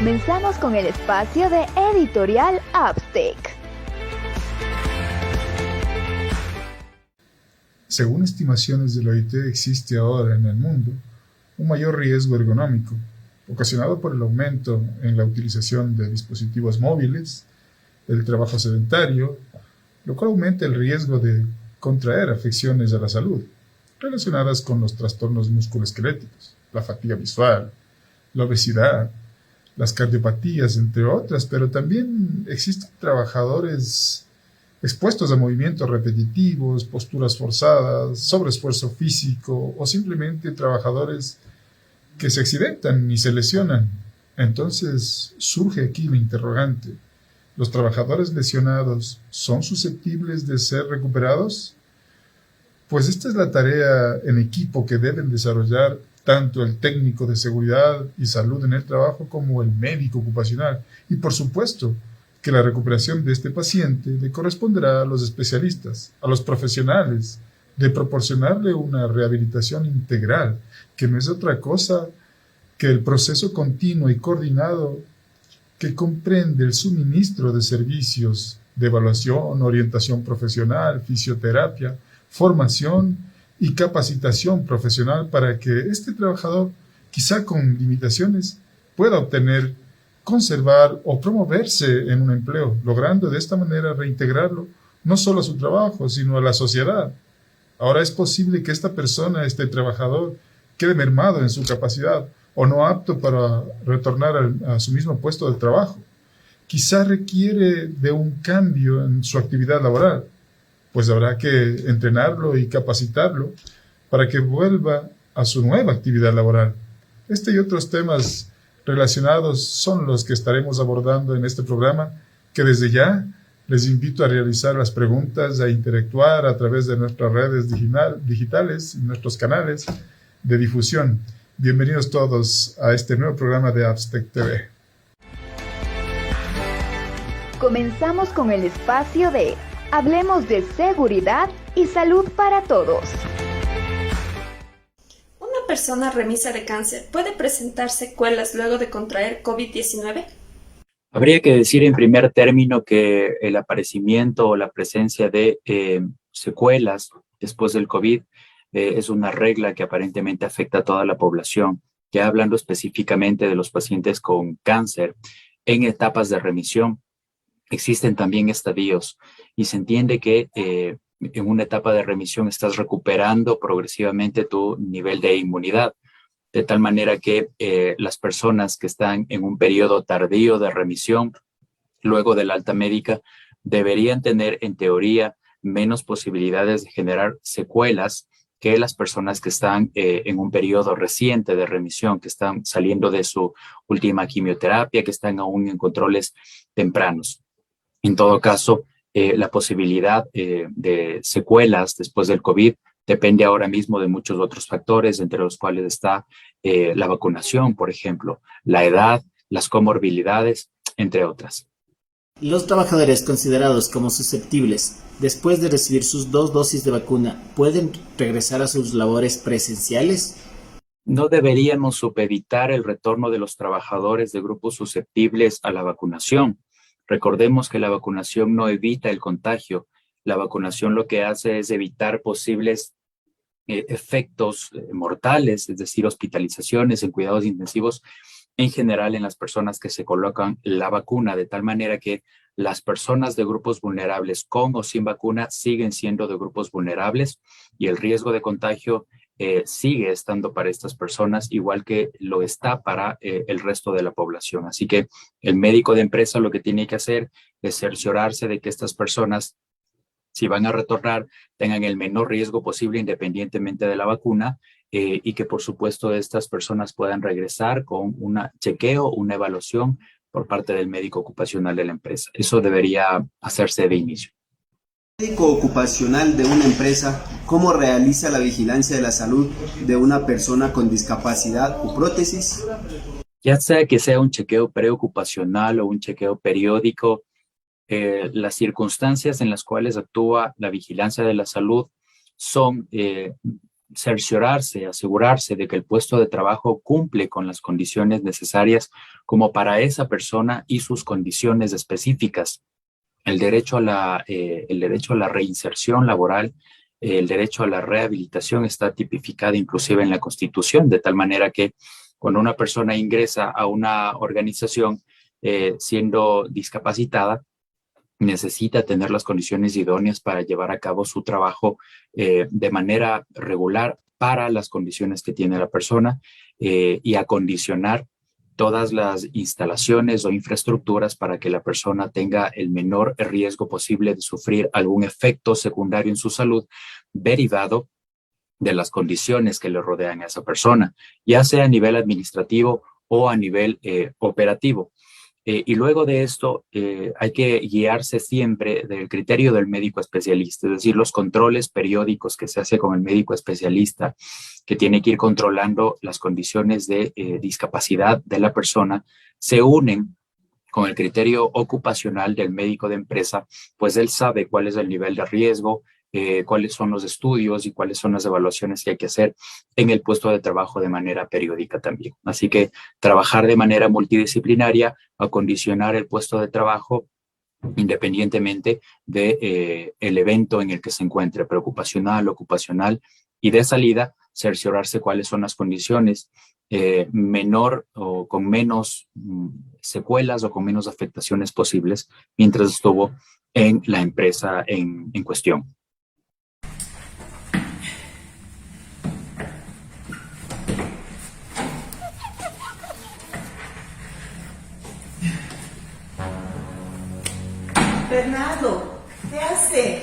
Comenzamos con el espacio de Editorial Abstec. Según estimaciones de la OIT, existe ahora en el mundo un mayor riesgo ergonómico, ocasionado por el aumento en la utilización de dispositivos móviles, el trabajo sedentario, lo cual aumenta el riesgo de contraer afecciones a la salud, relacionadas con los trastornos musculoesqueléticos, la fatiga visual, la obesidad, las cardiopatías, entre otras, pero también existen trabajadores expuestos a movimientos repetitivos, posturas forzadas, sobreesfuerzo físico o simplemente trabajadores que se accidentan y se lesionan. Entonces surge aquí la interrogante: ¿los trabajadores lesionados son susceptibles de ser recuperados? Pues esta es la tarea en equipo que deben desarrollar tanto el técnico de seguridad y salud en el trabajo como el médico ocupacional. Y por supuesto que la recuperación de este paciente le corresponderá a los especialistas, a los profesionales, de proporcionarle una rehabilitación integral, que no es otra cosa que el proceso continuo y coordinado que comprende el suministro de servicios de evaluación, orientación profesional, fisioterapia, formación y capacitación profesional para que este trabajador, quizá con limitaciones, pueda obtener, conservar o promoverse en un empleo, logrando de esta manera reintegrarlo no solo a su trabajo, sino a la sociedad. Ahora es posible que esta persona, este trabajador, quede mermado en su capacidad o no apto para retornar a su mismo puesto de trabajo. Quizá requiere de un cambio en su actividad laboral, pues habrá que entrenarlo y capacitarlo para que vuelva a su nueva actividad laboral. Este y otros temas relacionados son los que estaremos abordando en este programa, que desde ya les invito a realizar las preguntas, a interactuar a través de nuestras redes digitales y nuestros canales de difusión. Bienvenidos todos a este nuevo programa de Abstec TV. Comenzamos con el espacio de Hablemos de seguridad y salud para todos. ¿Una persona remisa de cáncer puede presentar secuelas luego de contraer COVID-19? Habría que decir en primer término que el aparecimiento o la presencia de secuelas después del COVID es una regla que aparentemente afecta a toda la población. Ya hablando específicamente de los pacientes con cáncer en etapas de remisión, existen también estadios y se entiende que en una etapa de remisión estás recuperando progresivamente tu nivel de inmunidad, de tal manera que las personas que están en un periodo tardío de remisión, luego del alta médica, deberían tener en teoría menos posibilidades de generar secuelas que las personas que están en un periodo reciente de remisión, que están saliendo de su última quimioterapia, que están aún en controles tempranos. En todo caso, la posibilidad de secuelas después del COVID depende ahora mismo de muchos otros factores, entre los cuales está la vacunación, por ejemplo, la edad, las comorbilidades, entre otras. Los trabajadores considerados como susceptibles después de recibir sus 2 dosis de vacuna, ¿pueden regresar a sus labores presenciales? No deberíamos supeditar el retorno de los trabajadores de grupos susceptibles a la vacunación. Recordemos que la vacunación no evita el contagio. La vacunación lo que hace es evitar posibles efectos mortales, es decir, hospitalizaciones en cuidados intensivos en general en las personas que se colocan la vacuna, de tal manera que las personas de grupos vulnerables con o sin vacuna siguen siendo de grupos vulnerables y el riesgo de contagio sigue estando para estas personas igual que lo está para el resto de la población. Así que el médico de empresa lo que tiene que hacer es cerciorarse de que estas personas, si van a retornar, tengan el menor riesgo posible independientemente de la vacuna y que por supuesto estas personas puedan regresar con un chequeo, una evaluación por parte del médico ocupacional de la empresa. Eso debería hacerse de inicio. Médico ocupacional de una empresa, ¿cómo realiza la vigilancia de la salud de una persona con discapacidad o prótesis? Ya sea que sea un chequeo preocupacional o un chequeo periódico, las circunstancias en las cuales actúa la vigilancia de la salud son cerciorarse, asegurarse de que el puesto de trabajo cumple con las condiciones necesarias como para esa persona y sus condiciones específicas. El derecho a la reinserción laboral, el derecho a la rehabilitación está tipificado inclusive en la Constitución, de tal manera que cuando una persona ingresa a una organización siendo discapacitada, necesita tener las condiciones idóneas para llevar a cabo su trabajo de manera regular para las condiciones que tiene la persona y acondicionar todas las instalaciones o infraestructuras para que la persona tenga el menor riesgo posible de sufrir algún efecto secundario en su salud derivado de las condiciones que le rodean a esa persona, ya sea a nivel administrativo o a nivel operativo. Y luego de esto hay que guiarse siempre del criterio del médico especialista, es decir, los controles periódicos que se hace con el médico especialista, que tiene que ir controlando las condiciones de discapacidad de la persona, se unen con el criterio ocupacional del médico de empresa, pues él sabe cuál es el nivel de riesgo, cuáles son los estudios y cuáles son las evaluaciones que hay que hacer en el puesto de trabajo de manera periódica también. Así que trabajar de manera multidisciplinaria, acondicionar el puesto de trabajo independientemente de el evento en el que se encuentre, preocupacional, ocupacional, y de salida cerciorarse cuáles son las condiciones menor o con menos secuelas o con menos afectaciones posibles mientras estuvo en la empresa en cuestión. Bernardo, ¿qué hace?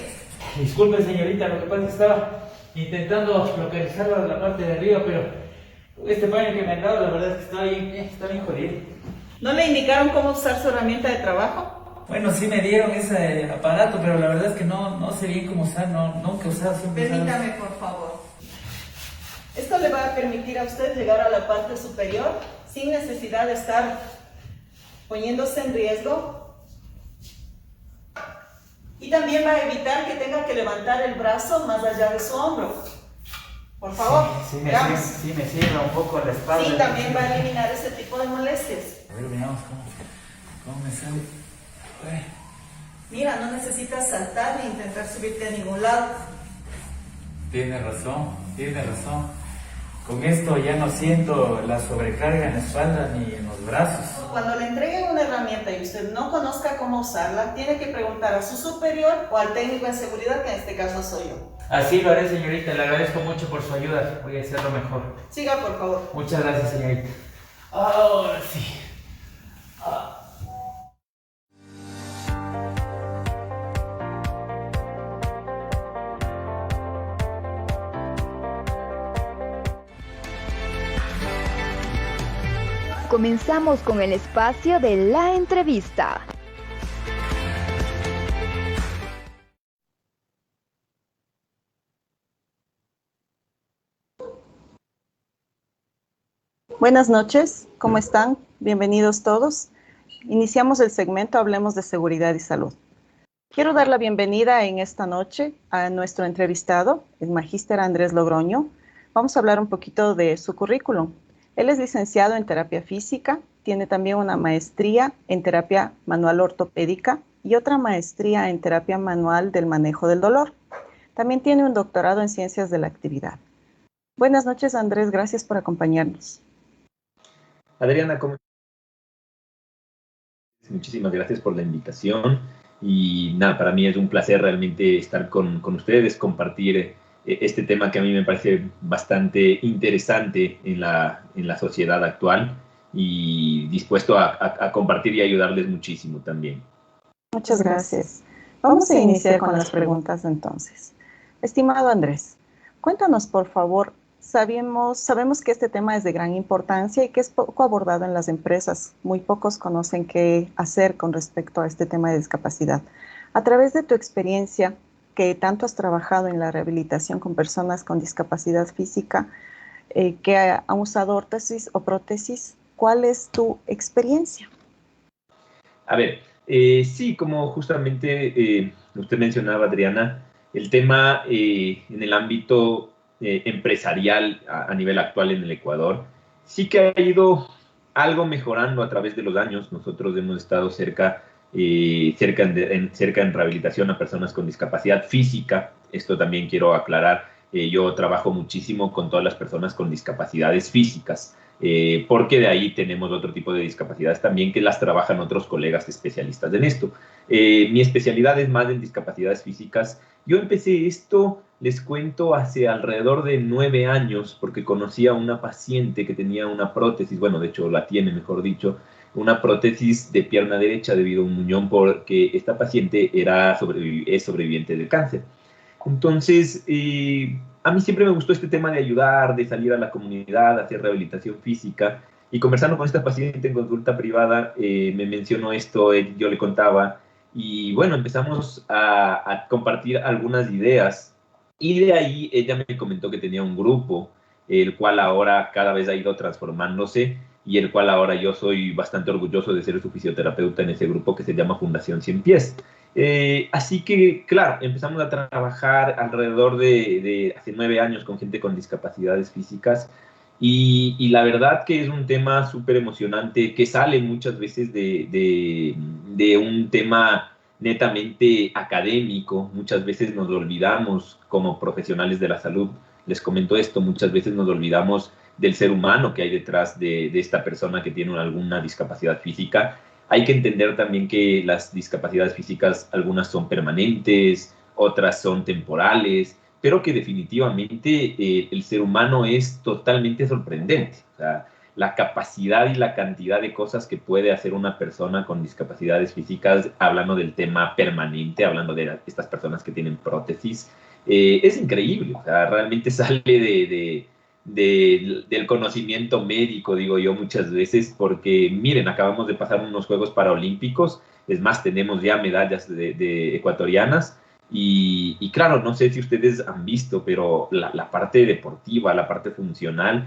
Disculpe, señorita, lo que pasa es que estaba intentando localizarlo en la parte de arriba, pero este paño que me han dado, la verdad es que está bien jodido. ¿No le indicaron cómo usar su herramienta de trabajo? Bueno, sí me dieron ese aparato, pero la verdad es que no sé bien cómo usar, nunca he usado, siempre he usado. Permítame, por favor. Esto le va a permitir a usted llegar a la parte superior sin necesidad de estar poniéndose en riesgo. Y también va a evitar que tenga que levantar el brazo más allá de su hombro. Por favor, Sí, me sirve un poco la espalda. Sí, también va a eliminar ese tipo de molestias. A ver, veamos cómo me sale. Mira, no necesitas saltar ni intentar subirte a ningún lado. Tiene razón. Con esto ya no siento la sobrecarga en la espalda ni en los brazos. Cuando le entreguen una herramienta y usted no conozca cómo usarla, tiene que preguntar a su superior o al técnico en seguridad, que en este caso soy yo. Así lo haré, señorita. Le agradezco mucho por su ayuda. Voy a hacerlo mejor. Siga, por favor. Muchas gracias, señorita. Ahora sí. Comenzamos con el espacio de la entrevista. Buenas noches, ¿cómo están? Bienvenidos todos. Iniciamos el segmento Hablemos de Seguridad y Salud. Quiero dar la bienvenida en esta noche a nuestro entrevistado, el magíster Andrés Logroño. Vamos a hablar un poquito de su currículum. Él es licenciado en terapia física, tiene también una maestría en terapia manual ortopédica y otra maestría en terapia manual del manejo del dolor. También tiene un doctorado en ciencias de la actividad. Buenas noches, Andrés, gracias por acompañarnos. Adriana, muchísimas gracias por la invitación y nada, para mí es un placer realmente estar con ustedes, compartir este tema que a mí me parece bastante interesante en la sociedad actual y dispuesto a compartir y ayudarles muchísimo también. Muchas gracias. Vamos a iniciar con las preguntas entonces. Estimado Andrés, cuéntanos por favor, sabemos que este tema es de gran importancia y que es poco abordado en las empresas. Muy pocos conocen qué hacer con respecto a este tema de discapacidad. A través de tu experiencia, que tanto has trabajado en la rehabilitación con personas con discapacidad física, que han usado órtesis o prótesis, ¿cuál es tu experiencia? A ver, sí, como justamente usted mencionaba, Adriana, el tema en el ámbito empresarial a nivel actual en el Ecuador. Sí que ha ido algo mejorando a través de los años. Nosotros hemos estado cerca en rehabilitación a personas con discapacidad física. Esto también quiero aclarar. Yo trabajo muchísimo con todas las personas con discapacidades físicas, porque de ahí tenemos otro tipo de discapacidades también que las trabajan otros colegas especialistas en esto. Mi especialidad es más en discapacidades físicas. Yo empecé esto, les cuento, hace alrededor de 9 años, porque conocí a una paciente que tenía una prótesis, bueno, de hecho la tiene, mejor dicho, una prótesis de pierna derecha debido a un muñón, porque esta paciente es sobreviviente del cáncer. Entonces, a mí siempre me gustó este tema de ayudar, de salir a la comunidad, hacer rehabilitación física. Y conversando con esta paciente en consulta privada, me mencionó esto, yo le contaba, y bueno, empezamos a compartir algunas ideas. Y de ahí ella me comentó que tenía un grupo, el cual ahora cada vez ha ido transformándose, y el cual ahora yo soy bastante orgulloso de ser su fisioterapeuta en ese grupo que se llama Fundación 100 Pies. Así que, claro, empezamos a trabajar alrededor de hace 9 años con gente con discapacidades físicas, y la verdad que es un tema súper emocionante que sale muchas veces de un tema netamente académico. Muchas veces nos olvidamos como profesionales de la salud, les comento esto, muchas veces nos olvidamos del ser humano que hay detrás de esta persona que tiene alguna discapacidad física. Hay que entender también que las discapacidades físicas, algunas son permanentes, otras son temporales, pero que definitivamente el ser humano es totalmente sorprendente. O sea, la capacidad y la cantidad de cosas que puede hacer una persona con discapacidades físicas, hablando del tema permanente, hablando de estas personas que tienen prótesis, es increíble. O sea, realmente sale del conocimiento médico, digo yo muchas veces, porque miren, acabamos de pasar unos Juegos Paralímpicos, es más, tenemos ya medallas de ecuatorianas, y claro, no sé si ustedes han visto, pero la parte deportiva, la parte funcional,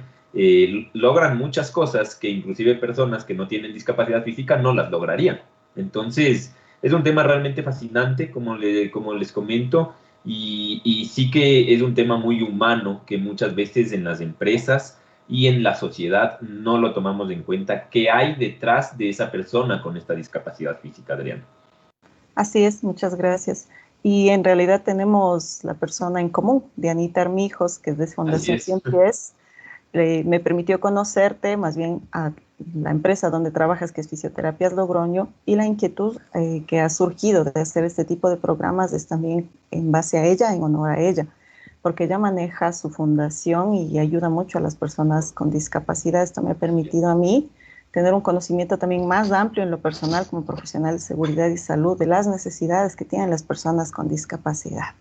logran muchas cosas que inclusive personas que no tienen discapacidad física no las lograrían. Entonces, es un tema realmente fascinante, como les comento, y sí que es un tema muy humano que muchas veces en las empresas y en la sociedad no lo tomamos en cuenta. ¿Qué hay detrás de esa persona con esta discapacidad física, Adriana? Así es, muchas gracias. Y en realidad tenemos la persona en común, Dianita Armijos, que es de Fundación 100 Pies. Me permitió conocerte, más bien a la empresa donde trabajas, que es Fisioterapias Logroño, y la inquietud que ha surgido de hacer este tipo de programas es también en base a ella, en honor a ella, porque ella maneja su fundación y ayuda mucho a las personas con discapacidad. Esto me ha permitido a mí tener un conocimiento también más amplio en lo personal como profesional de seguridad y salud de las necesidades que tienen las personas con discapacidad.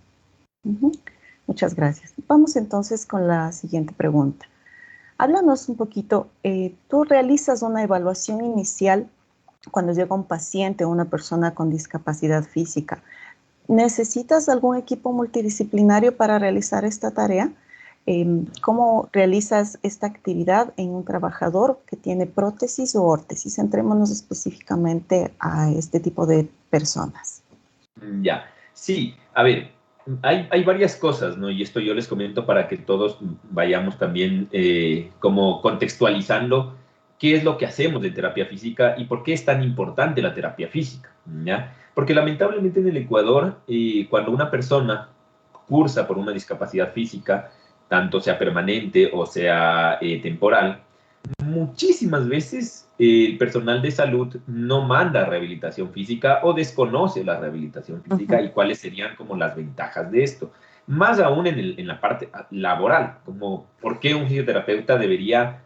Muchas gracias. Vamos entonces con la siguiente pregunta. Háblanos un poquito, tú realizas una evaluación inicial cuando llega un paciente o una persona con discapacidad física. ¿Necesitas algún equipo multidisciplinario para realizar esta tarea? ¿Cómo realizas esta actividad en un trabajador que tiene prótesis o órtesis? Centrémonos específicamente a este tipo de personas. Ya, sí, a ver, hay varias cosas, ¿no? Y esto yo les comento para que todos vayamos también como contextualizando qué es lo que hacemos de terapia física y por qué es tan importante la terapia física, ¿ya? Porque lamentablemente en el Ecuador, cuando una persona cursa por una discapacidad física, tanto sea permanente o sea temporal, muchísimas veces el personal de salud no manda rehabilitación física o desconoce la rehabilitación física y cuáles serían como las ventajas de esto. Más aún en la parte laboral, como por qué un fisioterapeuta debería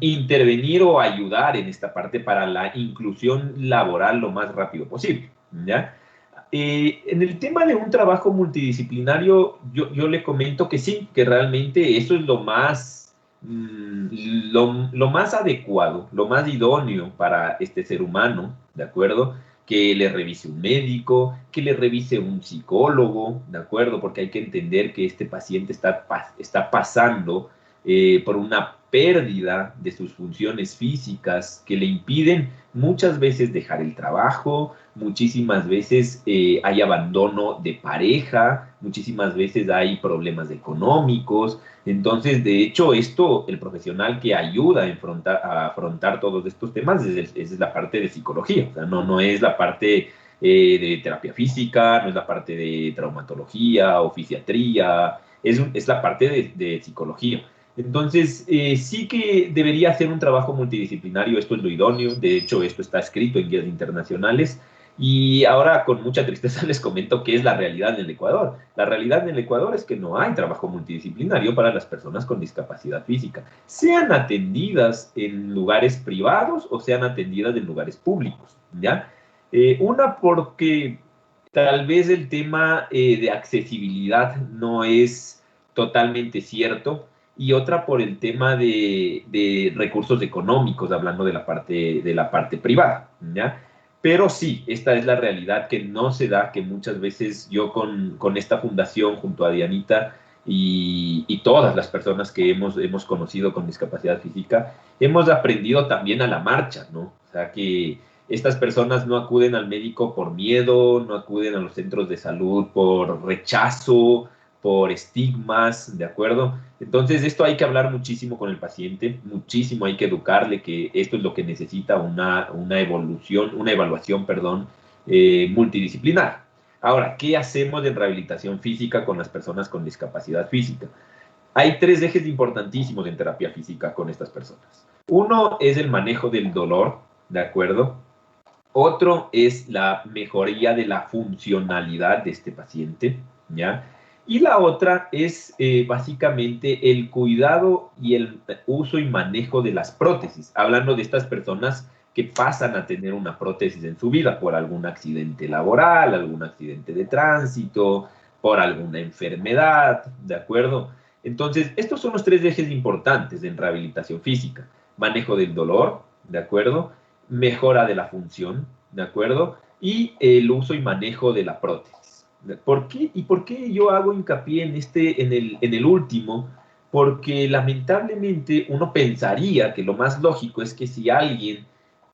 intervenir o ayudar en esta parte para la inclusión laboral lo más rápido posible, ¿ya? En el tema de un trabajo multidisciplinario, yo le comento que sí, que realmente eso es lo más adecuado, lo más idóneo para este ser humano, ¿de acuerdo? Que le revise un médico, que le revise un psicólogo, ¿de acuerdo? Porque hay que entender que este paciente está pasando por una pérdida de sus funciones físicas que le impiden muchas veces dejar el trabajo, muchísimas veces hay abandono de pareja, muchísimas veces hay problemas económicos. Entonces, de hecho, esto, el profesional que ayuda a afrontar todos estos temas es la parte de psicología, o sea, no es la parte de terapia física, no es la parte de traumatología o fisiatría, es la parte de psicología. Entonces, sí que debería ser un trabajo multidisciplinario, esto es lo idóneo, de hecho esto está escrito en guías internacionales, y ahora con mucha tristeza les comento qué es la realidad en el Ecuador. La realidad en el Ecuador es que no hay trabajo multidisciplinario para las personas con discapacidad física, sean atendidas en lugares privados o sean atendidas en lugares públicos, ¿ya? Una porque tal vez el tema de accesibilidad no es totalmente cierto, y otra por el tema de recursos económicos, hablando de la parte privada, ¿ya? Pero sí, esta es la realidad que no se da, que muchas veces yo con esta fundación junto a Dianita y todas las personas que hemos conocido con discapacidad física, hemos aprendido también a la marcha, ¿no? O sea, que estas personas no acuden al médico por miedo, no acuden a los centros de salud por rechazo, por estigmas, ¿de acuerdo? Entonces, esto hay que hablar muchísimo con el paciente, muchísimo hay que educarle que esto es lo que necesita una evaluación, perdón, multidisciplinar. Ahora, ¿qué hacemos en rehabilitación física con las personas con discapacidad física? Hay 3 ejes importantísimos en terapia física con estas personas. Uno es el manejo del dolor, ¿de acuerdo? Otro es la mejoría de la funcionalidad de este paciente, ¿ya? Y la otra es básicamente el cuidado y el uso y manejo de las prótesis, hablando de estas personas que pasan a tener una prótesis en su vida por algún accidente laboral, algún accidente de tránsito, por alguna enfermedad, ¿de acuerdo? Entonces, estos son los 3 ejes importantes en rehabilitación física: manejo del dolor, ¿de acuerdo? Mejora de la función, ¿de acuerdo? Y el uso y manejo de la prótesis. ¿Por qué? ¿Y por qué yo hago hincapié en el último? Porque lamentablemente uno pensaría que lo más lógico es que si alguien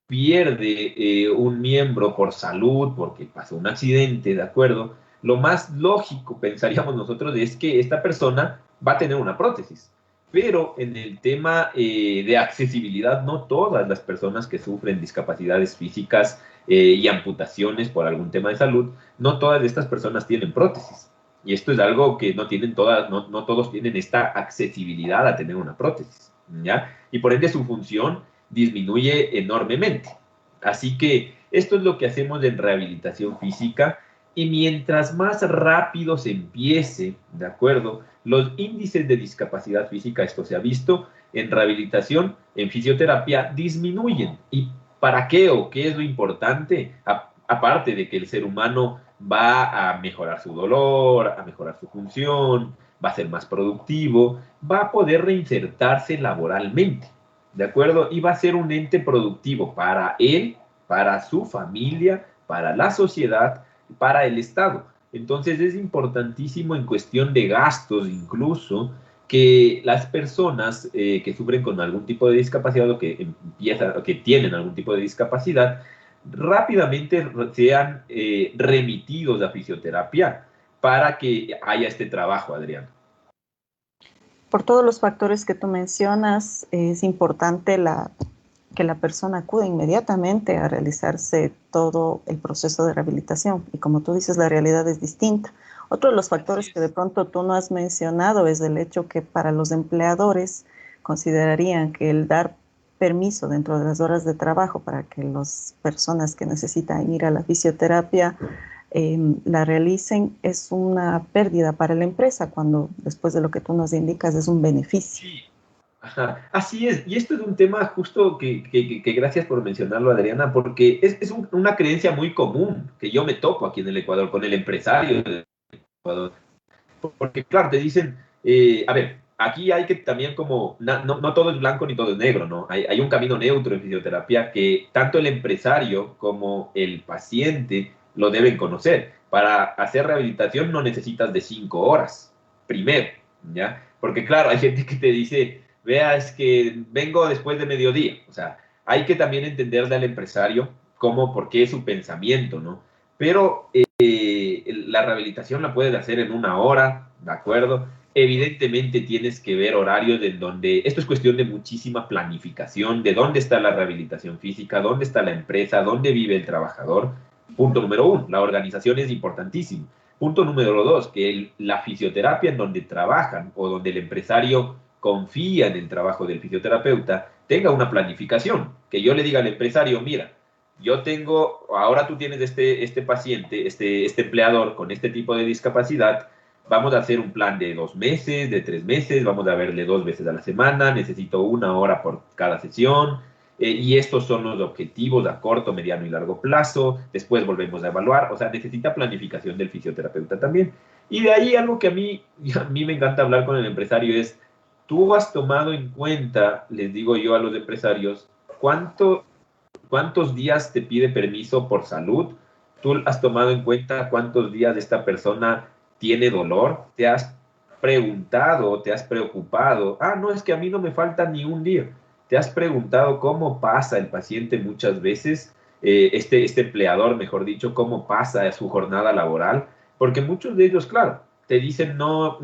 pierde un miembro por salud, porque pasó un accidente, ¿de acuerdo? Lo más lógico, pensaríamos nosotros, es que esta persona va a tener una prótesis. Pero en el tema de accesibilidad, no todas las personas que sufren discapacidades físicas y amputaciones por algún tema de salud, no todas estas personas tienen prótesis. Y esto es algo que no todos tienen esta accesibilidad a tener una prótesis, ¿ya? Y por ende su función disminuye enormemente. Así que esto es lo que hacemos en rehabilitación física, y mientras más rápido se empiece, ¿de acuerdo?, los índices de discapacidad física, esto se ha visto en rehabilitación, en fisioterapia, disminuyen. ¿Y para qué o qué es lo importante? Aparte de que el ser humano va a mejorar su dolor, a mejorar su función, va a ser más productivo, va a poder reinsertarse laboralmente, ¿de acuerdo? Y va a ser un ente productivo para él, para su familia, para la sociedad, para el Estado. Entonces es importantísimo en cuestión de gastos incluso que las personas que sufren con algún tipo de discapacidad o que tienen algún tipo de discapacidad rápidamente sean remitidos a fisioterapia para que haya este trabajo, Adrián. Por todos los factores que tú mencionas, es importante que la persona acude inmediatamente a realizarse todo el proceso de rehabilitación. Y como tú dices, la realidad es distinta. Otro de los factores que de pronto tú no has mencionado es el hecho que para los empleadores considerarían que el dar permiso dentro de las horas de trabajo para que las personas que necesitan ir a la fisioterapia la realicen es una pérdida para la empresa, cuando después de lo que tú nos indicas es un beneficio. Sí. Ajá, así es, y esto es un tema justo que gracias por mencionarlo, Adriana, porque es una creencia muy común que yo me topo aquí en el Ecuador con el empresario del Ecuador, porque claro, te dicen, a ver, aquí hay que también como, no todo es blanco ni todo es negro, ¿no? Hay un camino neutro en fisioterapia que tanto el empresario como el paciente lo deben conocer. Para hacer rehabilitación no necesitas de 5 horas, primero, ¿ya? Porque claro, hay gente que te dice, vea, es que vengo después de mediodía. O sea, hay que también entenderle al empresario cómo, por qué es su pensamiento, ¿no? Pero la rehabilitación la puedes hacer en 1 hora, ¿de acuerdo? Evidentemente tienes que ver horarios en donde, esto es cuestión de muchísima planificación, de dónde está la rehabilitación física, dónde está la empresa, dónde vive el trabajador. Punto número 1, la organización es importantísima. Punto número 2, que la fisioterapia en donde trabajan o donde el empresario confía en el trabajo del fisioterapeuta tenga una planificación. Que yo le diga al empresario, mira, yo tengo, ahora tú tienes este paciente, este empleador con este tipo de discapacidad, vamos a hacer un plan de 2 meses, de 3 meses, vamos a verle 2 veces a la semana, necesito 1 hora por cada sesión, y estos son los objetivos a corto, mediano y largo plazo, después volvemos a evaluar, o sea, necesita planificación del fisioterapeuta también. Y de ahí algo que a mí me encanta hablar con el empresario es, tú has tomado en cuenta, les digo yo a los empresarios, ¿cuántos días te pide permiso por salud? ¿Tú has tomado en cuenta cuántos días esta persona tiene dolor? ¿Te has preguntado, te has preocupado? Ah, no, es que a mí no me falta ni un día. ¿Te has preguntado cómo pasa el paciente muchas veces, este empleador, mejor dicho, cómo pasa su jornada laboral? Porque muchos de ellos, claro, te dicen, no,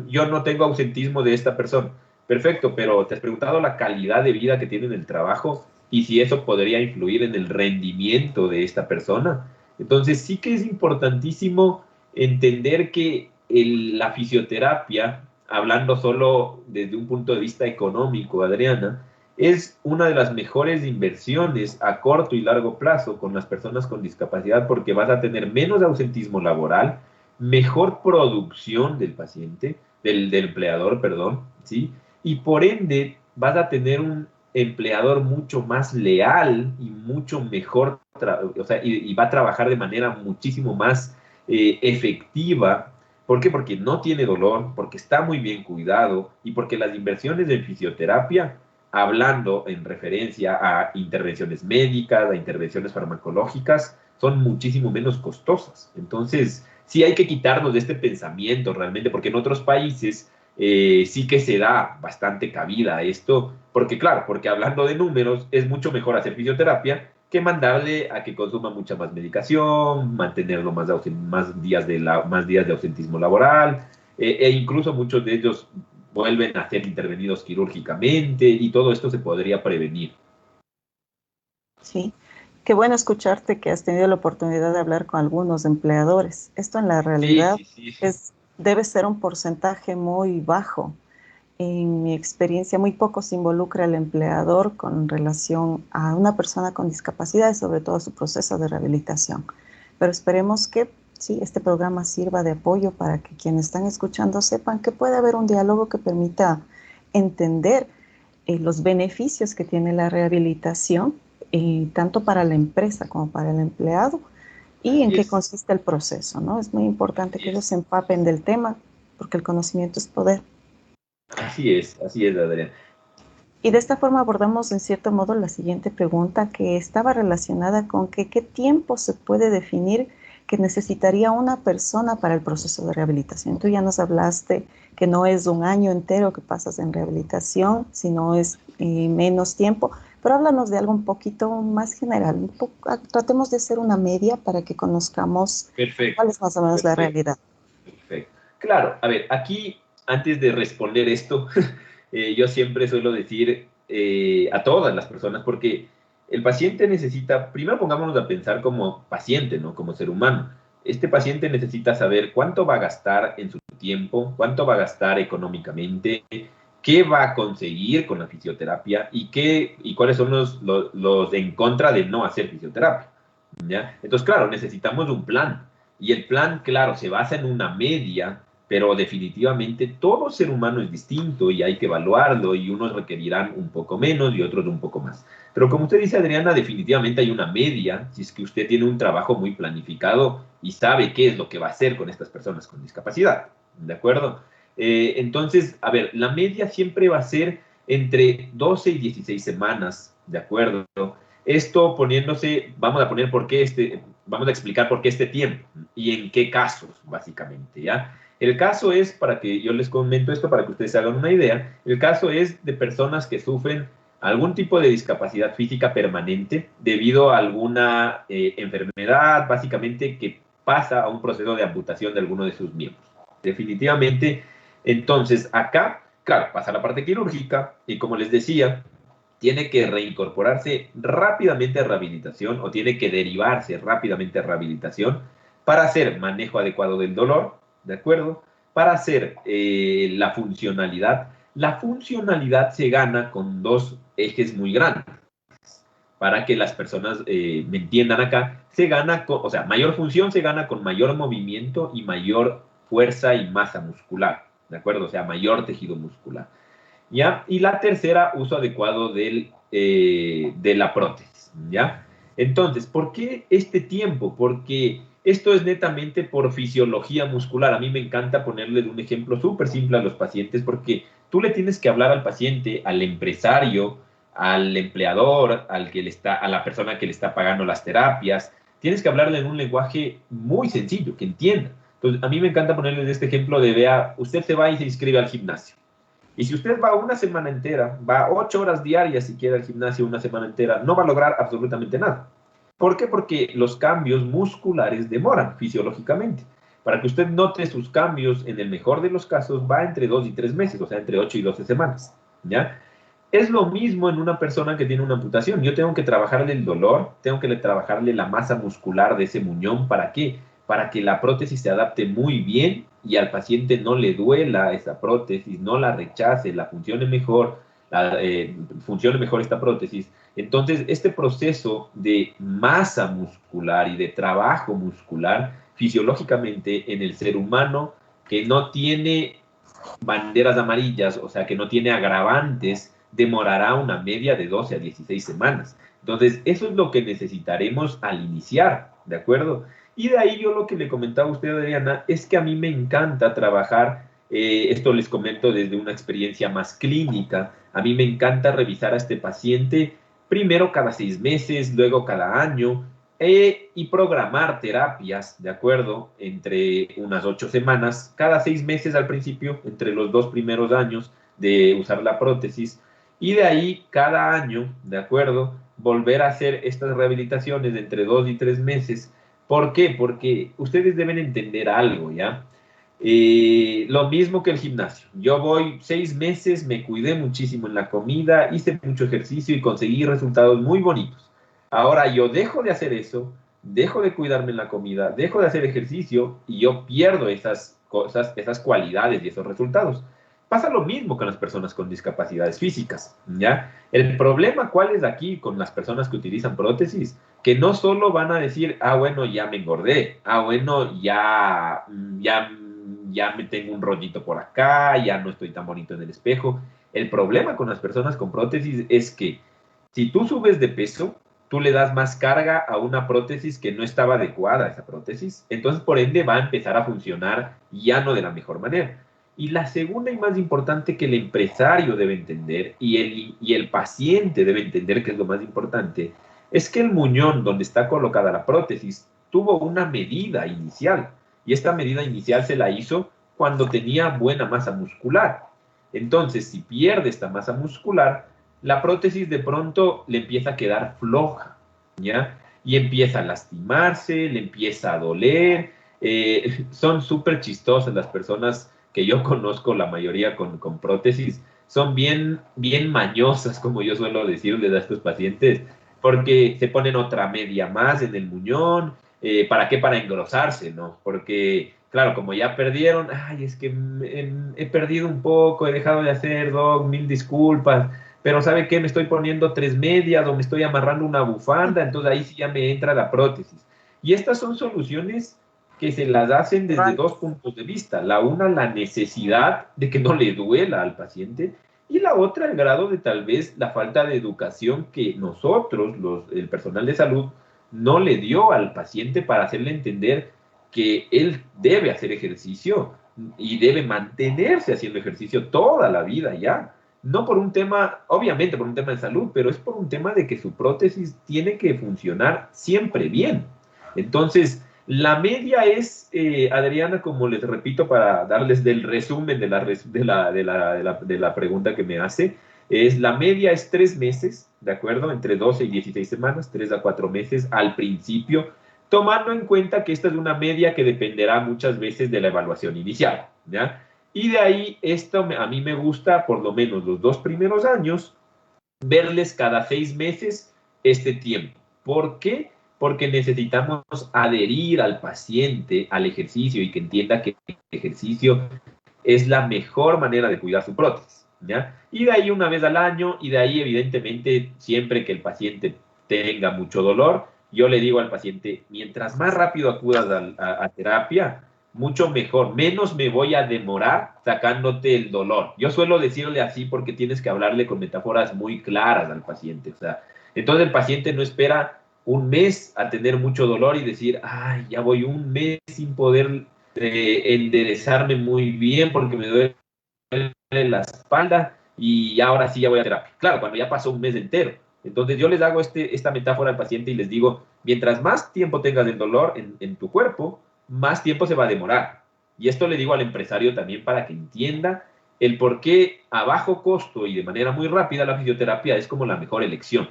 yo no tengo ausentismo de esta persona. Perfecto, pero ¿te has preguntado la calidad de vida que tiene en el trabajo y si eso podría influir en el rendimiento de esta persona? Entonces sí que es importantísimo entender que la fisioterapia, hablando solo desde un punto de vista económico, Adriana, es una de las mejores inversiones a corto y largo plazo con las personas con discapacidad porque vas a tener menos ausentismo laboral, mejor producción del paciente, del empleador, perdón, ¿sí? Y por ende vas a tener un empleador mucho más leal y mucho mejor, o sea, y va a trabajar de manera muchísimo más efectiva. ¿Por qué? Porque no tiene dolor, porque está muy bien cuidado y porque las inversiones en fisioterapia, hablando en referencia a intervenciones médicas, a intervenciones farmacológicas, son muchísimo menos costosas. Entonces, sí hay que quitarnos de este pensamiento realmente, porque en otros países sí que se da bastante cabida a esto, porque claro, porque hablando de números, es mucho mejor hacer fisioterapia que mandarle a que consuma mucha más medicación, mantenerlo más días de ausentismo laboral, e incluso muchos de ellos vuelven a ser intervenidos quirúrgicamente y todo esto se podría prevenir. Sí, qué bueno escucharte que has tenido la oportunidad de hablar con algunos empleadores. Esto en la realidad Sí. debe ser un porcentaje muy bajo. En mi experiencia, muy poco se involucra el empleador con relación a una persona con discapacidad y sobre todo su proceso de rehabilitación. Pero esperemos que sí, este programa sirva de apoyo para que quienes están escuchando sepan que puede haber un diálogo que permita entender los beneficios que tiene la rehabilitación, tanto para la empresa como para el empleado, y en qué consiste el proceso, ¿no? Es muy importante que ellos se empapen del tema, porque el conocimiento es poder. Así es, Adrián. Y de esta forma abordamos en cierto modo la siguiente pregunta, que estaba relacionada con qué tiempo se puede definir que necesitaría una persona para el proceso de rehabilitación. Tú ya nos hablaste que no es un año entero que pasas en rehabilitación, sino es menos tiempo, pero háblanos de algo un poquito más general. Tratemos de hacer una media para que conozcamos cuál es más o menos la realidad. Perfecto. Claro, a ver, aquí, antes de responder esto, yo siempre suelo decir a todas las personas, porque el paciente necesita, primero pongámonos a pensar como paciente, ¿no? Como ser humano. Este paciente necesita saber cuánto va a gastar en su tiempo, cuánto va a gastar económicamente, qué va a conseguir con la fisioterapia y cuáles son los en contra de no hacer fisioterapia, ¿ya? Entonces, claro, necesitamos un plan. Y el plan, claro, se basa en una media, pero definitivamente todo ser humano es distinto y hay que evaluarlo y unos requerirán un poco menos y otros un poco más. Pero como usted dice, Adriana, definitivamente hay una media, si es que usted tiene un trabajo muy planificado y sabe qué es lo que va a hacer con estas personas con discapacidad, ¿de acuerdo? Entonces, a ver, la media siempre va a ser entre 12 y 16 semanas, ¿de acuerdo? Esto poniéndose, vamos a poner por qué vamos a explicar por qué este tiempo y en qué casos, básicamente, ¿ya? El caso es, para que yo les comento esto, para que ustedes se hagan una idea, el caso es de personas que sufren algún tipo de discapacidad física permanente debido a alguna enfermedad, básicamente, que pasa a un proceso de amputación de alguno de sus miembros. Definitivamente, entonces, acá, claro, pasa la parte quirúrgica y, como les decía, tiene que reincorporarse rápidamente a rehabilitación o tiene que derivarse rápidamente a rehabilitación para hacer manejo adecuado del dolor, ¿de acuerdo? Para hacer la funcionalidad. La funcionalidad se gana con dos ejes muy grandes. Para que las personas me entiendan acá, se gana con, o sea, mayor función se gana con mayor movimiento y mayor fuerza y masa muscular, ¿de acuerdo? O sea, mayor tejido muscular. ¿Ya? Y la tercera, uso adecuado de la prótesis, ¿ya? Entonces, ¿por qué este tiempo? Porque esto es netamente por fisiología muscular. A mí me encanta ponerle un ejemplo súper simple a los pacientes porque tú le tienes que hablar al paciente, al empresario, al empleador, a la persona que le está pagando las terapias. Tienes que hablarle en un lenguaje muy sencillo, que entienda. Entonces, a mí me encanta ponerle este ejemplo de, vea, usted se va y se inscribe al gimnasio. Y si usted va una semana entera, va 8 horas diarias si quiere al gimnasio una semana entera, no va a lograr absolutamente nada. ¿Por qué? Porque los cambios musculares demoran fisiológicamente. Para que usted note sus cambios, en el mejor de los casos, va entre 2 y 3 meses, o sea, entre 8 y 12 semanas, ¿ya? Es lo mismo en una persona que tiene una amputación. Yo tengo que trabajarle el dolor, tengo que trabajarle la masa muscular de ese muñón. ¿Para qué? Para que la prótesis se adapte muy bien y al paciente no le duela esa prótesis, no la rechace, funcione mejor esta prótesis. Entonces, este proceso de masa muscular y de trabajo muscular fisiológicamente en el ser humano que no tiene banderas amarillas, o sea, que no tiene agravantes, demorará una media de 12 a 16 semanas. Entonces, eso es lo que necesitaremos al iniciar, ¿de acuerdo? Y de ahí yo lo que le comentaba a usted, Adriana, es que a mí me encanta trabajar, esto les comento desde una experiencia más clínica, a mí me encanta revisar a este paciente primero cada 6 meses, luego cada año, y programar terapias, ¿de acuerdo? Entre unas 8 semanas, cada 6 meses al principio, entre los 2 primeros años de usar la prótesis, y de ahí cada año, ¿de acuerdo? Volver a hacer estas rehabilitaciones de entre 2 y 3 meses. ¿Por qué? Porque ustedes deben entender algo, ¿ya? Lo mismo que el gimnasio. Yo voy 6 meses, me cuidé muchísimo en la comida, hice mucho ejercicio y conseguí resultados muy bonitos. Ahora yo dejo de hacer eso, dejo de cuidarme en la comida, dejo de hacer ejercicio y yo pierdo esas cosas, esas cualidades y esos resultados. Pasa lo mismo con las personas con discapacidades físicas, ¿ya? El problema, ¿cuál es aquí con las personas que utilizan prótesis? Que no solo van a decir, ah, bueno, ya me engordé, ah, bueno, ya me tengo un rollito por acá, ya no estoy tan bonito en el espejo. El problema con las personas con prótesis es que si tú subes de peso, tú le das más carga a una prótesis que no estaba adecuada a esa prótesis, entonces por ende va a empezar a funcionar ya no de la mejor manera. Y la segunda y más importante que el empresario debe entender y el paciente debe entender, que es lo más importante, es que el muñón donde está colocada la prótesis tuvo una medida inicial. Y esta medida inicial se la hizo cuando tenía buena masa muscular. Entonces, si pierde esta masa muscular, la prótesis de pronto le empieza a quedar floja, ¿ya? Y empieza a lastimarse, le empieza a doler. Son súper chistosas las personas que yo conozco, la mayoría con prótesis, son bien mañosas, como yo suelo decirles a estos pacientes, porque se ponen otra media más en el muñón. ¿Para qué? Para engrosarse, ¿no? Porque, claro, como ya perdieron, ay, es que he perdido un poco, he dejado de hacer, Doc, 1000 disculpas, pero ¿sabe qué? Me estoy poniendo 3 medias o me estoy amarrando una bufanda, entonces ahí sí ya me entra la prótesis. Y estas son soluciones que se las hacen desde 2 puntos de vista. La una, la necesidad de que no le duela al paciente, y la otra, el grado de tal vez la falta de educación que nosotros, el personal de salud, no le dio al paciente para hacerle entender que él debe hacer ejercicio y debe mantenerse haciendo ejercicio toda la vida ya. No por un tema, obviamente por un tema de salud, pero es por un tema de que su prótesis tiene que funcionar siempre bien. Entonces, la media es, Adriana, como les repito, para darles del resumen de la pregunta que me hace, la media es 3 meses, ¿de acuerdo? Entre 12 y 16 semanas, 3 a 4 meses al principio, tomando en cuenta que esta es una media que dependerá muchas veces de la evaluación inicial, ¿ya? Y de ahí, esto a mí me gusta, por lo menos los 2 primeros años, verles cada 6 meses este tiempo. ¿Por qué? Porque necesitamos adherir al paciente al ejercicio y que entienda que el ejercicio es la mejor manera de cuidar su prótesis, ¿ya? Y de ahí una vez al año, y de ahí evidentemente siempre que el paciente tenga mucho dolor, yo le digo al paciente, mientras más rápido acudas a terapia, mucho mejor, menos me voy a demorar sacándote el dolor. Yo suelo decirle así porque tienes que hablarle con metáforas muy claras al paciente, o sea, entonces el paciente no espera un mes a tener mucho dolor y decir, ay, ya voy un mes sin poder enderezarme muy bien porque me duele la espalda y ahora sí ya voy a terapia. Claro, cuando ya pasó un mes entero. Entonces yo les hago esta metáfora al paciente y les digo, mientras más tiempo tengas el dolor en tu cuerpo, más tiempo se va a demorar. Y esto le digo al empresario también para que entienda el por qué a bajo costo y de manera muy rápida la fisioterapia es como la mejor elección.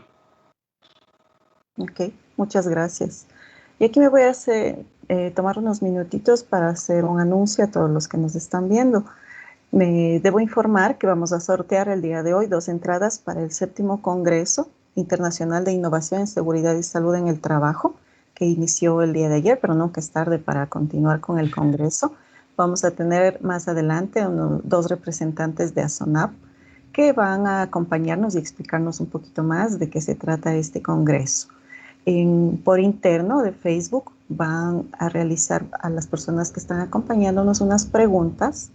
Ok, muchas gracias. Y aquí me voy a tomar unos minutitos para hacer un anuncio a todos los que nos están viendo. Me debo informar que vamos a sortear el día de hoy 2 entradas para el 7º Congreso Internacional de Innovación en Seguridad y Salud en el Trabajo, que inició el día de ayer, pero nunca es tarde para continuar con el Congreso. Vamos a tener más adelante 2 representantes de ASONAP que van a acompañarnos y explicarnos un poquito más de qué se trata este Congreso. Por interno de Facebook van a realizar a las personas que están acompañándonos unas preguntas,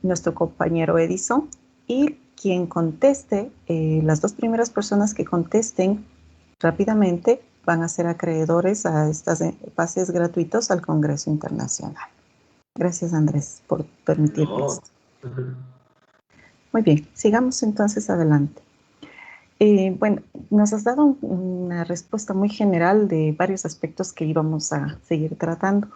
nuestro compañero Edison, y quien conteste, las 2 primeras personas que contesten rápidamente van a ser acreedores a estos pases gratuitos al Congreso Internacional. Gracias, Andrés, por permitirme esto. Muy bien, sigamos entonces adelante. Bueno, nos has dado una respuesta muy general de varios aspectos que íbamos a seguir tratando.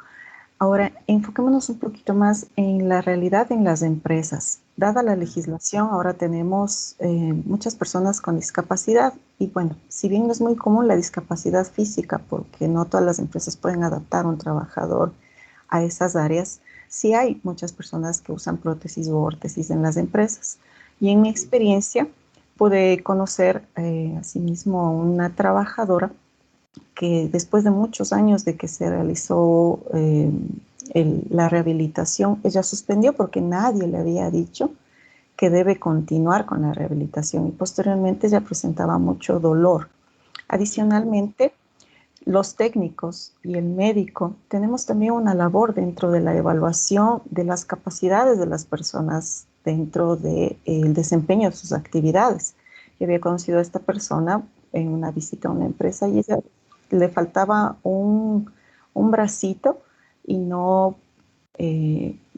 Ahora, enfoquémonos un poquito más en la realidad en las empresas. Dada la legislación, ahora tenemos muchas personas con discapacidad y bueno, si bien no es muy común la discapacidad física, porque no todas las empresas pueden adaptar a un trabajador a esas áreas, sí hay muchas personas que usan prótesis o órtesis en las empresas. Y en mi experiencia, pude conocer asimismo a una trabajadora que después de muchos años de que se realizó la rehabilitación, ella suspendió porque nadie le había dicho que debe continuar con la rehabilitación y posteriormente ella presentaba mucho dolor. Adicionalmente, los técnicos y el médico tenemos también una labor dentro de la evaluación de las capacidades de las personas dentro del desempeño de sus actividades. Yo había conocido a esta persona en una visita a una empresa y ella le faltaba un bracito y no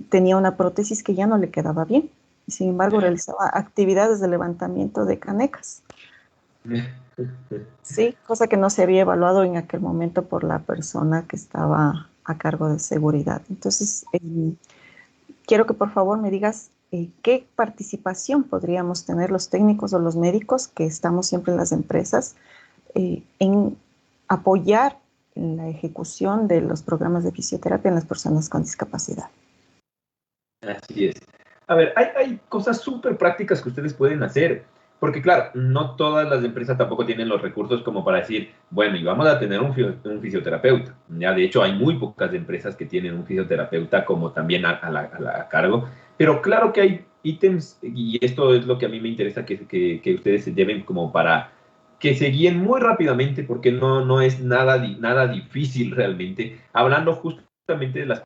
tenía una prótesis que ya no le quedaba bien. Sin embargo, realizaba actividades de levantamiento de canecas. Sí, cosa que no se había evaluado en aquel momento por la persona que estaba a cargo de seguridad. Entonces, quiero que por favor me digas qué participación podríamos tener los técnicos o los médicos que estamos siempre en las empresas en apoyar en la ejecución de los programas de fisioterapia en las personas con discapacidad. Así es. A ver, hay cosas súper prácticas que ustedes pueden hacer, porque claro, no todas las empresas tampoco tienen los recursos como para decir, bueno, y vamos a tener un fisioterapeuta. Ya, de hecho, hay muy pocas empresas que tienen un fisioterapeuta como también a cargo, pero claro que hay ítems, y esto es lo que a mí me interesa que ustedes se lleven como para que se guíen muy rápidamente, porque no es nada difícil realmente, hablando justamente de las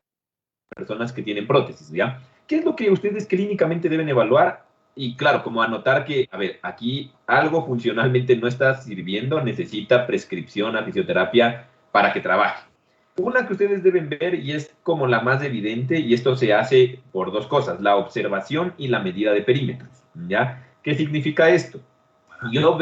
personas que tienen prótesis, ¿ya? ¿Qué es lo que ustedes clínicamente deben evaluar? Y claro, como anotar que, a ver, aquí algo funcionalmente no está sirviendo, necesita prescripción a fisioterapia para que trabaje. Una que ustedes deben ver, y es como la más evidente, y esto se hace por 2 cosas, la observación y la medida de perímetros, ¿ya? ¿Qué significa esto? Yo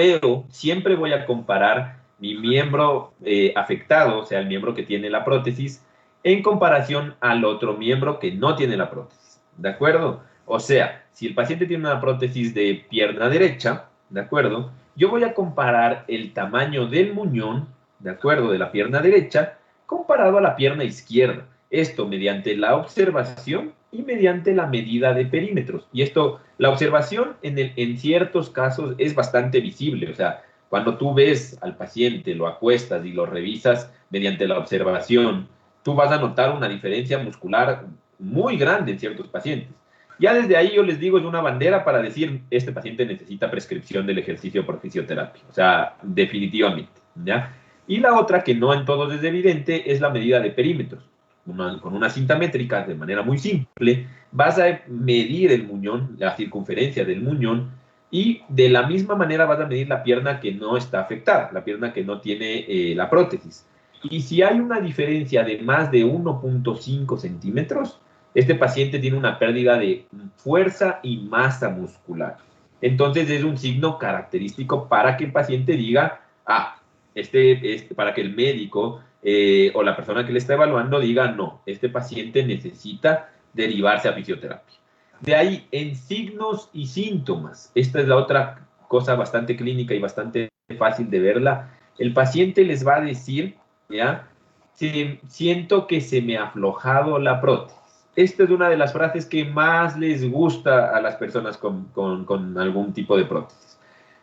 siempre voy a comparar mi miembro afectado, o sea, el miembro que tiene la prótesis, en comparación al otro miembro que no tiene la prótesis, ¿de acuerdo? O sea, si el paciente tiene una prótesis de pierna derecha, ¿de acuerdo? Yo voy a comparar el tamaño del muñón, ¿de acuerdo?, de la pierna derecha, comparado a la pierna izquierda. Esto mediante la observación y mediante la medida de perímetros. Y esto, la observación en ciertos casos es bastante visible. O sea, cuando tú ves al paciente, lo acuestas y lo revisas mediante la observación, tú vas a notar una diferencia muscular muy grande en ciertos pacientes. Ya desde ahí yo les digo, es una bandera para decir, este paciente necesita prescripción del ejercicio por fisioterapia. O sea, definitivamente, ¿ya? Y la otra, que no en todos es evidente, es la medida de perímetros. Con una cinta métrica, de manera muy simple, vas a medir el muñón, la circunferencia del muñón, y de la misma manera vas a medir la pierna que no está afectada, la pierna que no tiene la prótesis. Y si hay una diferencia de más de 1.5 centímetros, este paciente tiene una pérdida de fuerza y masa muscular. Entonces es un signo característico para que el paciente diga, para que el médico o la persona que le está evaluando diga, no, este paciente necesita derivarse a fisioterapia. De ahí, en signos y síntomas, esta es la otra cosa bastante clínica y bastante fácil de verla, el paciente les va a decir, ¿ya? Siento que se me ha aflojado la prótesis. Esta es una de las frases que más les gusta a las personas con algún tipo de prótesis.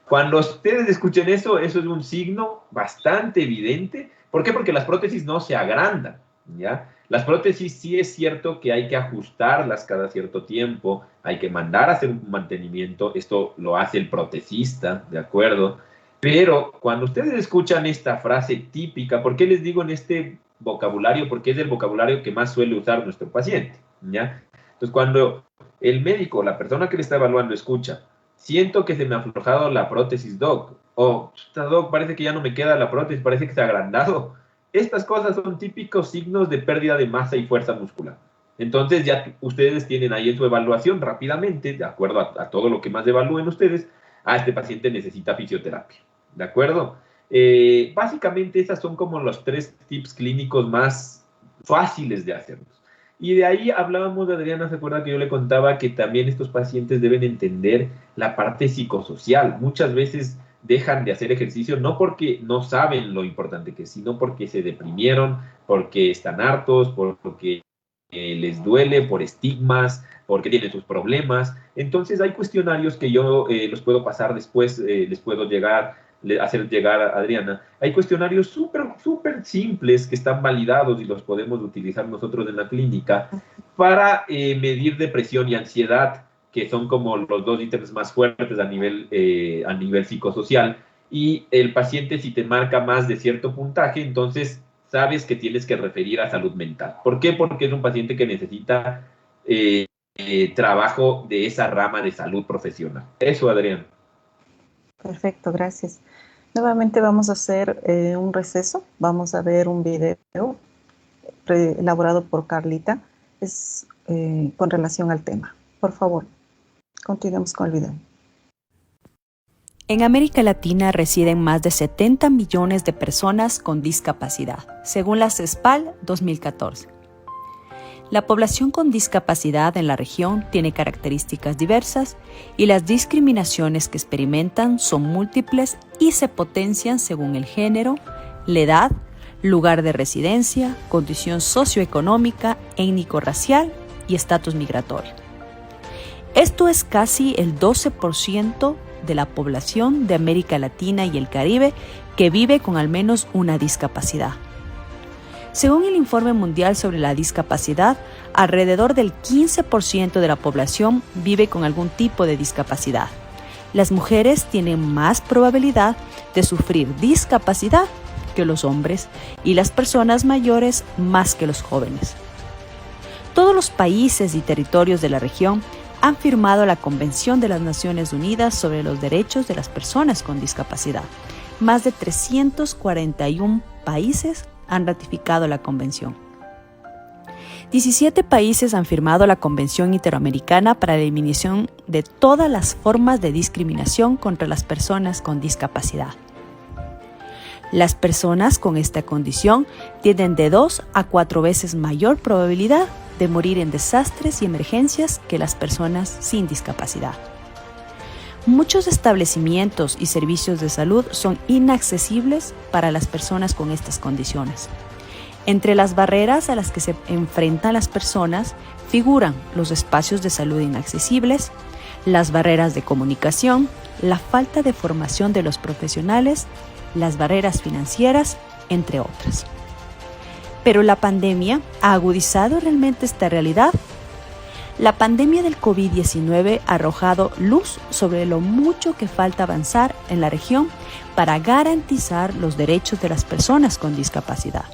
Cuando ustedes escuchen eso, eso es un signo bastante evidente. ¿Por qué? Porque las prótesis no se agrandan, ¿ya? Las prótesis sí es cierto que hay que ajustarlas cada cierto tiempo, hay que mandar a hacer un mantenimiento, esto lo hace el protesista, ¿de acuerdo? Pero cuando ustedes escuchan esta frase típica, ¿por qué les digo en este vocabulario? Porque es el vocabulario que más suele usar nuestro paciente, ¿ya? Entonces, cuando el médico, la persona que le está evaluando, escucha, siento que se me ha aflojado la prótesis, doc, o doc, parece que ya no me queda la prótesis, parece que se ha agrandado. Estas cosas son típicos signos de pérdida de masa y fuerza muscular. Entonces, ya ustedes tienen ahí en su evaluación rápidamente, de acuerdo a todo lo que más evalúen ustedes, este paciente necesita fisioterapia, ¿de acuerdo? Básicamente, esas son como los 3 tips clínicos más fáciles de hacerlos. Y de ahí hablábamos de Adriana, ¿se acuerda que yo le contaba que también estos pacientes deben entender la parte psicosocial? Muchas veces dejan de hacer ejercicio no porque no saben lo importante que es, sino porque se deprimieron, porque están hartos, porque les duele, por estigmas, porque tienen sus problemas. Entonces hay cuestionarios que yo los puedo pasar después, les puedo hacer llegar a Adriana. Hay cuestionarios súper simples que están validados y los podemos utilizar nosotros en la clínica para medir depresión y ansiedad, que son como los 2 ítems más fuertes a nivel psicosocial. Y el paciente, si te marca más de cierto puntaje, entonces sabes que tienes que referir a salud mental. ¿Por qué? Porque es un paciente que necesita trabajo de esa rama de salud profesional. Eso, Adrián. Perfecto, gracias. Nuevamente vamos a hacer un receso. Vamos a ver un video elaborado por Carlita. Es con relación al tema. Por favor, continuemos con el video. En América Latina residen más de 70 millones de personas con discapacidad, según la CESPAL 2014. La población con discapacidad en la región tiene características diversas y las discriminaciones que experimentan son múltiples y se potencian según el género, la edad, lugar de residencia, condición socioeconómica, étnico-racial y estatus migratorio. Esto es casi el 12% de la población de América Latina y el Caribe que vive con al menos una discapacidad. Según el Informe Mundial sobre la Discapacidad, alrededor del 15% de la población vive con algún tipo de discapacidad. Las mujeres tienen más probabilidad de sufrir discapacidad que los hombres y las personas mayores más que los jóvenes. Todos los países y territorios de la región han firmado la Convención de las Naciones Unidas sobre los Derechos de las Personas con Discapacidad. Más de 341 países han ratificado la convención. 17 países han firmado la Convención Interamericana para la Eliminación de todas las formas de discriminación contra las personas con discapacidad. Las personas con esta condición tienen de 2 a 4 veces mayor probabilidad de morir en desastres y emergencias que las personas sin discapacidad. Muchos establecimientos y servicios de salud son inaccesibles para las personas con estas condiciones. Entre las barreras a las que se enfrentan las personas figuran los espacios de salud inaccesibles, las barreras de comunicación, la falta de formación de los profesionales, las barreras financieras, entre otras. Pero la pandemia ha agudizado realmente esta realidad. La pandemia del COVID-19 ha arrojado luz sobre lo mucho que falta avanzar en la región para garantizar los derechos de las personas con discapacidad.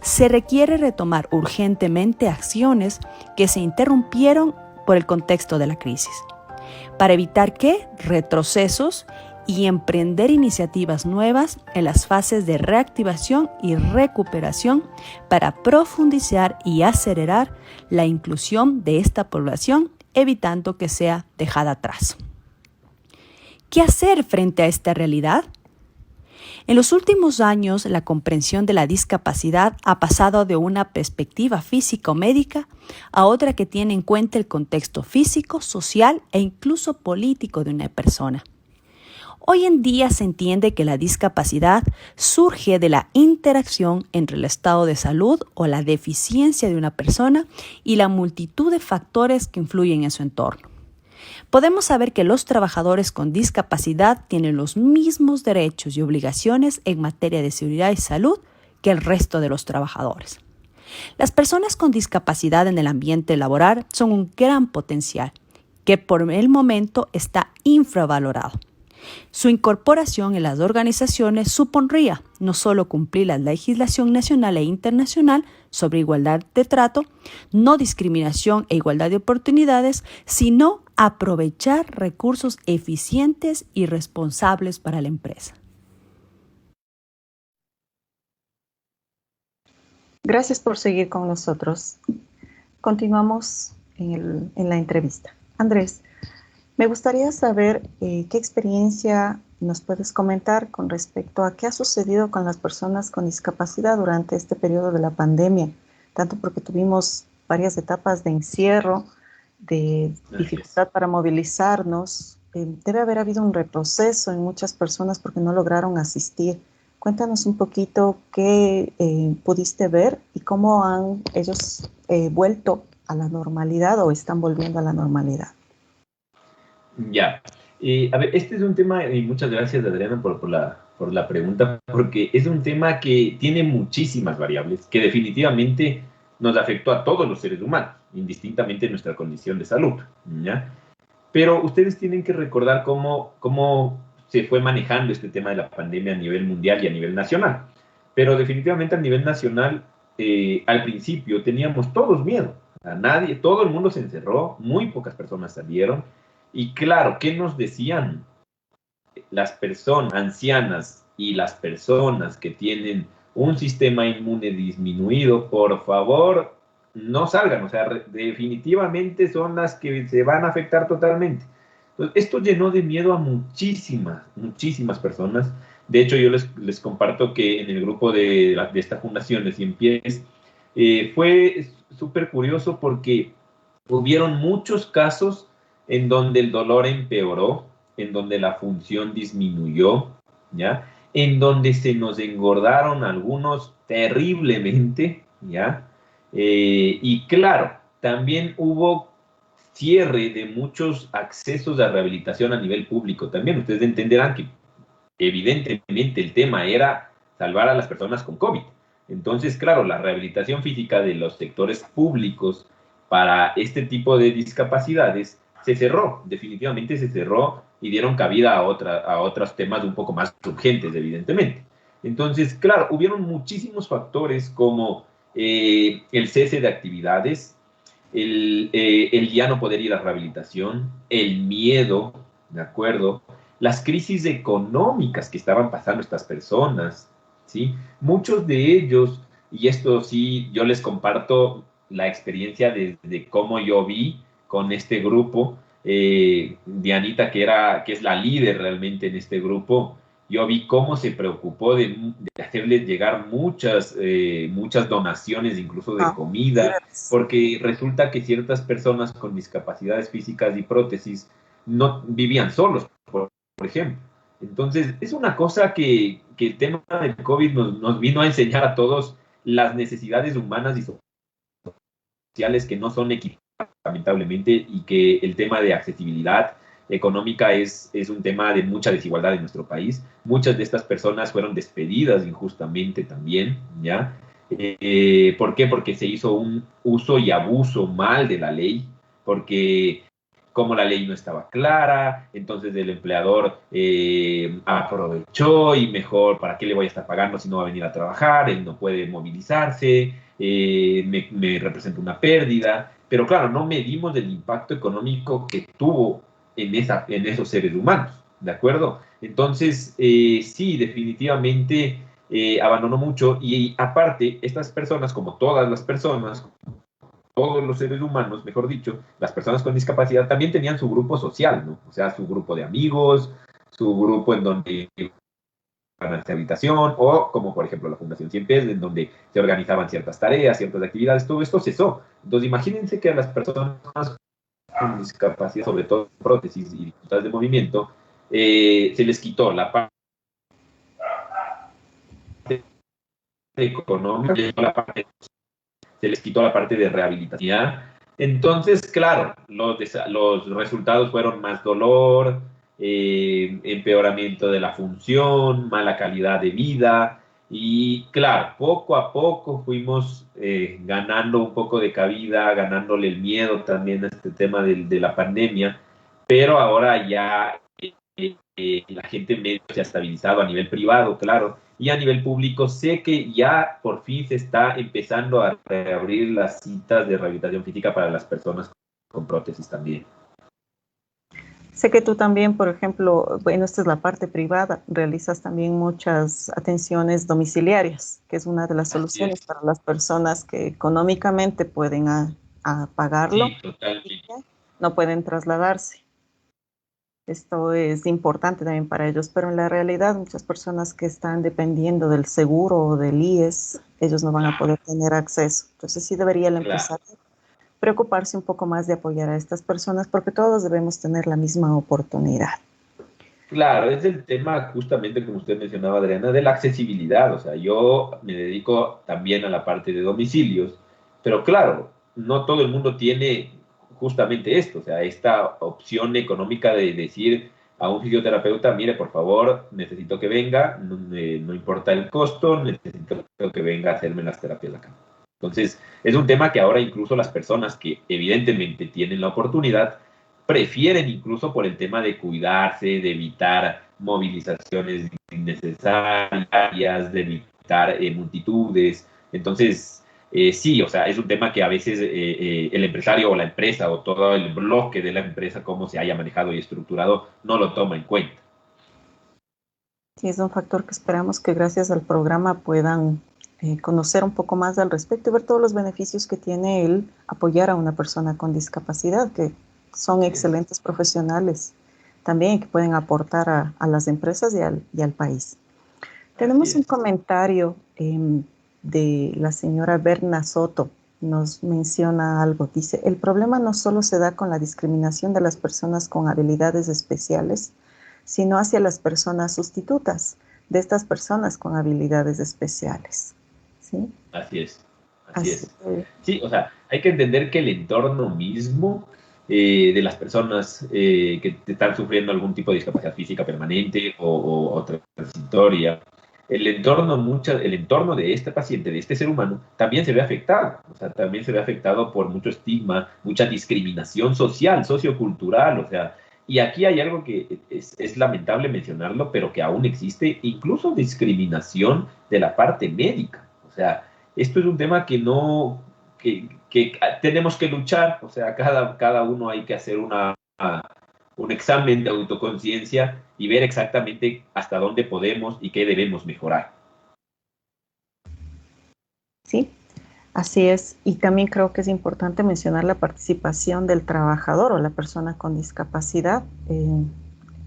Se requiere retomar urgentemente acciones que se interrumpieron por el contexto de la crisis, para evitar que retrocesos y emprender iniciativas nuevas en las fases de reactivación y recuperación para profundizar y acelerar la inclusión de esta población, evitando que sea dejada atrás. ¿Qué hacer frente a esta realidad? En los últimos años, la comprensión de la discapacidad ha pasado de una perspectiva físico-médica a otra que tiene en cuenta el contexto físico, social e incluso político de una persona. Hoy en día se entiende que la discapacidad surge de la interacción entre el estado de salud o la deficiencia de una persona y la multitud de factores que influyen en su entorno. Podemos saber que los trabajadores con discapacidad tienen los mismos derechos y obligaciones en materia de seguridad y salud que el resto de los trabajadores. Las personas con discapacidad en el ambiente laboral son un gran potencial que por el momento está infravalorado. Su incorporación en las organizaciones supondría no solo cumplir la legislación nacional e internacional sobre igualdad de trato, no discriminación e igualdad de oportunidades, sino aprovechar recursos eficientes y responsables para la empresa. Gracias por seguir con nosotros. Continuamos en la entrevista. Andrés, me gustaría saber qué experiencia nos puedes comentar con respecto a qué ha sucedido con las personas con discapacidad durante este periodo de la pandemia, tanto porque tuvimos varias etapas de encierro, de dificultad para movilizarnos. Debe haber habido un retroceso en muchas personas porque no lograron asistir. Cuéntanos un poquito qué pudiste ver y cómo han ellos vuelto a la normalidad o están volviendo a la normalidad. Ya. A ver, este es un tema, y muchas gracias, Adriana, por la pregunta, porque es un tema que tiene muchísimas variables, que definitivamente nos afectó a todos los seres humanos, indistintamente de nuestra condición de salud, ¿ya? Pero ustedes tienen que recordar cómo se fue manejando este tema de la pandemia a nivel mundial y a nivel nacional. Pero definitivamente a nivel nacional, al principio teníamos todos miedo. Todo el mundo se encerró, muy pocas personas salieron. Y claro, ¿qué nos decían? Las personas ancianas y las personas que tienen un sistema inmune disminuido, por favor, no salgan. O sea, definitivamente son las que se van a afectar totalmente. Entonces, esto llenó de miedo a muchísimas personas. De hecho, yo les comparto que en el grupo de esta fundación de 100 pies fue súper curioso porque hubieron muchos casos en donde el dolor empeoró, en donde la función disminuyó, ¿ya? En donde se nos engordaron algunos terriblemente, ¿ya? Y claro, también hubo cierre de muchos accesos a rehabilitación a nivel público. También ustedes entenderán que evidentemente el tema era salvar a las personas con COVID. Entonces, claro, la rehabilitación física de los sectores públicos para este tipo de discapacidades se cerró, definitivamente se cerró y dieron cabida a otros temas un poco más urgentes, evidentemente. Entonces, claro, hubieron muchísimos factores como el cese de actividades, el ya no poder ir a rehabilitación, el miedo, ¿de acuerdo? Las crisis económicas que estaban pasando estas personas, ¿sí? Muchos de ellos, y esto sí, yo les comparto la experiencia de cómo yo vi con este grupo, Dianita, que es la líder realmente en este grupo, yo vi cómo se preocupó de hacerles llegar muchas donaciones, incluso de comida, porque resulta que ciertas personas con discapacidades físicas y prótesis no vivían solos, por ejemplo. Entonces, es una cosa que el tema del COVID nos vino a enseñar a todos las necesidades humanas y sociales que no son equiparables, lamentablemente, y que el tema de accesibilidad económica es un tema de mucha desigualdad en nuestro país. Muchas de estas personas fueron despedidas injustamente también, ¿ya? ¿Por qué? Porque se hizo un uso y abuso mal de la ley, porque como la ley no estaba clara, entonces el empleador aprovechó y mejor, ¿para qué le voy a estar pagando si no va a venir a trabajar? Él no puede movilizarse, me representa una pérdida, pero claro, no medimos el impacto económico que tuvo en esos seres humanos, ¿de acuerdo? Entonces, sí, definitivamente abandonó mucho y aparte, estas personas, como todas las personas, todos los seres humanos, mejor dicho, las personas con discapacidad también tenían su grupo social, ¿no? O sea, su grupo de amigos, su grupo en donde iban a esta habitación, o como por ejemplo la Fundación 100 Pies, en donde se organizaban ciertas tareas, ciertas actividades, todo esto cesó. Entonces, imagínense que a las personas con discapacidad, sobre todo prótesis y dificultades de movimiento, se les quitó la parte económica, se les quitó la parte de rehabilitación. Entonces, claro, los resultados fueron más dolor, empeoramiento de la función, mala calidad de vida. Y claro, poco a poco fuimos ganando un poco de cabida, ganándole el miedo también a este tema de la pandemia, pero ahora ya la gente medio se ha estabilizado a nivel privado, claro, y a nivel público sé que ya por fin se está empezando a reabrir las citas de rehabilitación física para las personas con prótesis también. Sé que tú también, por ejemplo, bueno, esta es la parte privada, realizas también muchas atenciones domiciliarias, que es una de las soluciones para las personas que económicamente pueden pagarlo, sí, totalmente. No pueden trasladarse. Esto es importante también para ellos, pero en la realidad muchas personas que están dependiendo del seguro o del IES, ellos no van a poder tener acceso. Entonces sí debería el empresario preocuparse un poco más de apoyar a estas personas porque todos debemos tener la misma oportunidad. Claro, es el tema justamente como usted mencionaba, Adriana, de la accesibilidad. O sea, yo me dedico también a la parte de domicilios, pero claro, no todo el mundo tiene justamente esto, o sea, esta opción económica de decir a un fisioterapeuta, mire, por favor, necesito que venga, no importa el costo, necesito que venga a hacerme las terapias acá. Entonces, es un tema que ahora incluso las personas que evidentemente tienen la oportunidad, prefieren incluso por el tema de cuidarse, de evitar movilizaciones innecesarias, de evitar multitudes. Entonces, sí, o sea, es un tema que a veces el empresario o la empresa o todo el bloque de la empresa, cómo se haya manejado y estructurado, no lo toma en cuenta. Sí, es un factor que esperamos que gracias al programa puedan conocer un poco más al respecto y ver todos los beneficios que tiene el apoyar a una persona con discapacidad, que son excelentes profesionales también que pueden aportar a las empresas y al país. Tenemos un comentario de la señora Berna Soto. Nos menciona algo. Dice, el problema no solo se da con la discriminación de las personas con habilidades especiales, sino hacia las personas sustitutas de estas personas con habilidades especiales. ¿Sí? Así es. Así es. Sí, o sea, hay que entender que el entorno mismo de las personas que están sufriendo algún tipo de discapacidad física permanente o transitoria, el entorno de este paciente, de este ser humano, también se ve afectado. O sea, también se ve afectado por mucho estigma, mucha discriminación social, sociocultural. O sea, y aquí hay algo que es lamentable mencionarlo, pero que aún existe, incluso discriminación de la parte médica. O sea, esto es un tema que no... que tenemos que luchar, o sea, cada uno hay que hacer un examen de autoconciencia y ver exactamente hasta dónde podemos y qué debemos mejorar. Sí, así es. Y también creo que es importante mencionar la participación del trabajador o la persona con discapacidad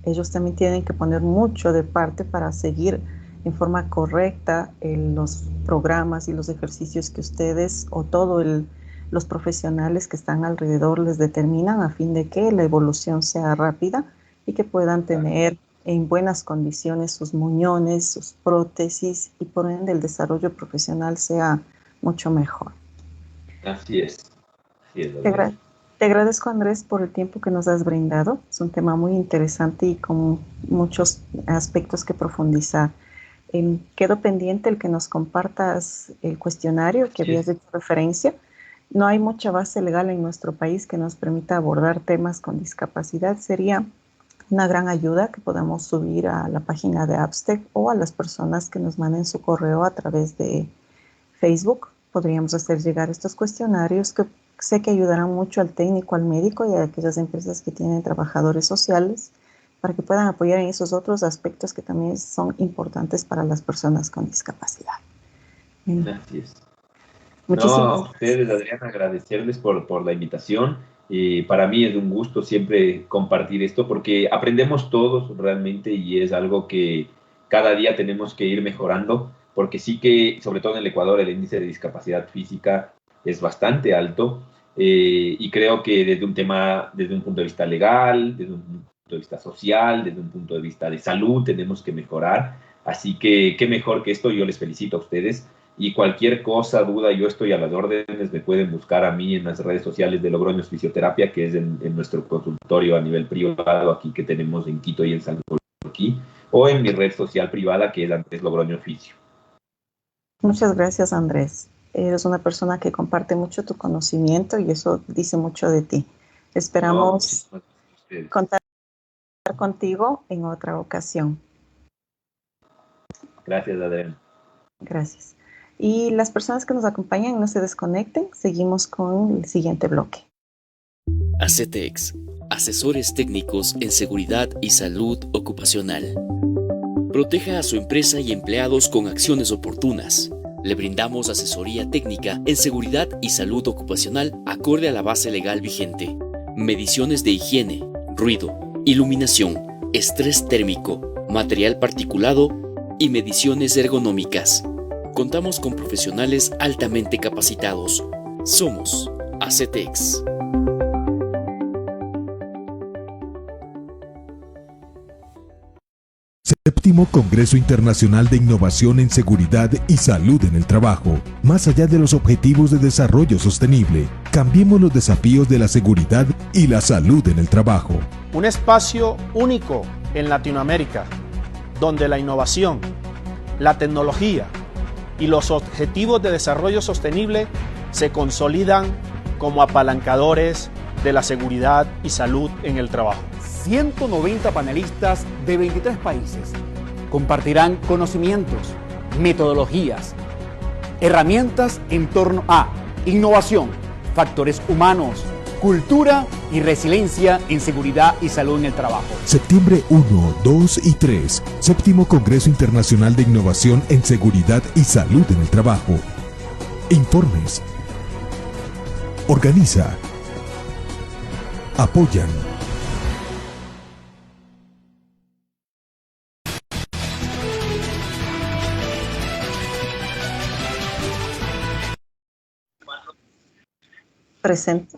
Ellos también tienen que poner mucho de parte para seguir en forma correcta los programas y los ejercicios que ustedes o los profesionales que están alrededor les determinan a fin de que la evolución sea rápida y que puedan tener en buenas condiciones sus muñones, sus prótesis y por ende el desarrollo profesional sea mucho mejor. Así es. Así es, Te agradezco, Andrés, por el tiempo que nos has brindado. Es un tema muy interesante y con muchos aspectos que profundizar. Quedo pendiente el que nos compartas el cuestionario que habías hecho referencia. No hay mucha base legal en nuestro país que nos permita abordar temas con discapacidad. Sería una gran ayuda que podamos subir a la página de APSTEC o a las personas que nos manden su correo a través de Facebook. Podríamos hacer llegar estos cuestionarios que sé que ayudarán mucho al técnico, al médico y a aquellas empresas que tienen trabajadores sociales para que puedan apoyar en esos otros aspectos que también son importantes para las personas con discapacidad. Gracias. Muchísimas No, a ustedes, Adriana, agradecerles por la invitación. Para mí es un gusto siempre compartir esto porque aprendemos todos realmente y es algo que cada día tenemos que ir mejorando porque sí que, sobre todo en el Ecuador, el índice de discapacidad física es bastante alto y creo que desde un punto de vista legal, desde un punto de vista social, desde un punto de vista de salud, tenemos que mejorar. Así que qué mejor que esto, yo les felicito a ustedes. Y cualquier cosa, duda, yo estoy a las órdenes, me pueden buscar a mí en las redes sociales de Logroños Fisioterapia, que es en nuestro consultorio a nivel privado aquí que tenemos en Quito y en San aquí, o en mi red social privada que es Andrés Logroño Fisio. Muchas gracias, Andrés. Eres una persona que comparte mucho tu conocimiento y eso dice mucho de ti. Esperamos contar contigo en otra ocasión. Gracias, Adrián. Gracias. Y las personas que nos acompañan no se desconecten, seguimos con el siguiente bloque. ACETEX, asesores técnicos en seguridad y salud ocupacional. Proteja a su empresa y empleados con acciones oportunas. Le brindamos asesoría técnica en seguridad y salud ocupacional acorde a la base legal vigente. Mediciones de higiene, ruido, iluminación, estrés térmico, material particulado y mediciones ergonómicas. Contamos con profesionales altamente capacitados. Somos ACETEX. Séptimo Congreso Internacional de Innovación en Seguridad y Salud en el Trabajo. Más allá de los objetivos de desarrollo sostenible, cambiemos los desafíos de la seguridad y la salud en el trabajo. Un espacio único en Latinoamérica, donde la innovación, la tecnología y los objetivos de desarrollo sostenible se consolidan como apalancadores de la seguridad y salud en el trabajo. 190 panelistas de 23 países compartirán conocimientos, metodologías, herramientas en torno a innovación, factores humanos, cultura y resiliencia en seguridad y salud en el trabajo. Septiembre 1, 2 y 3, Séptimo Congreso Internacional de Innovación en Seguridad y Salud en el Trabajo. Informes. Organiza. Apoyan. Presente.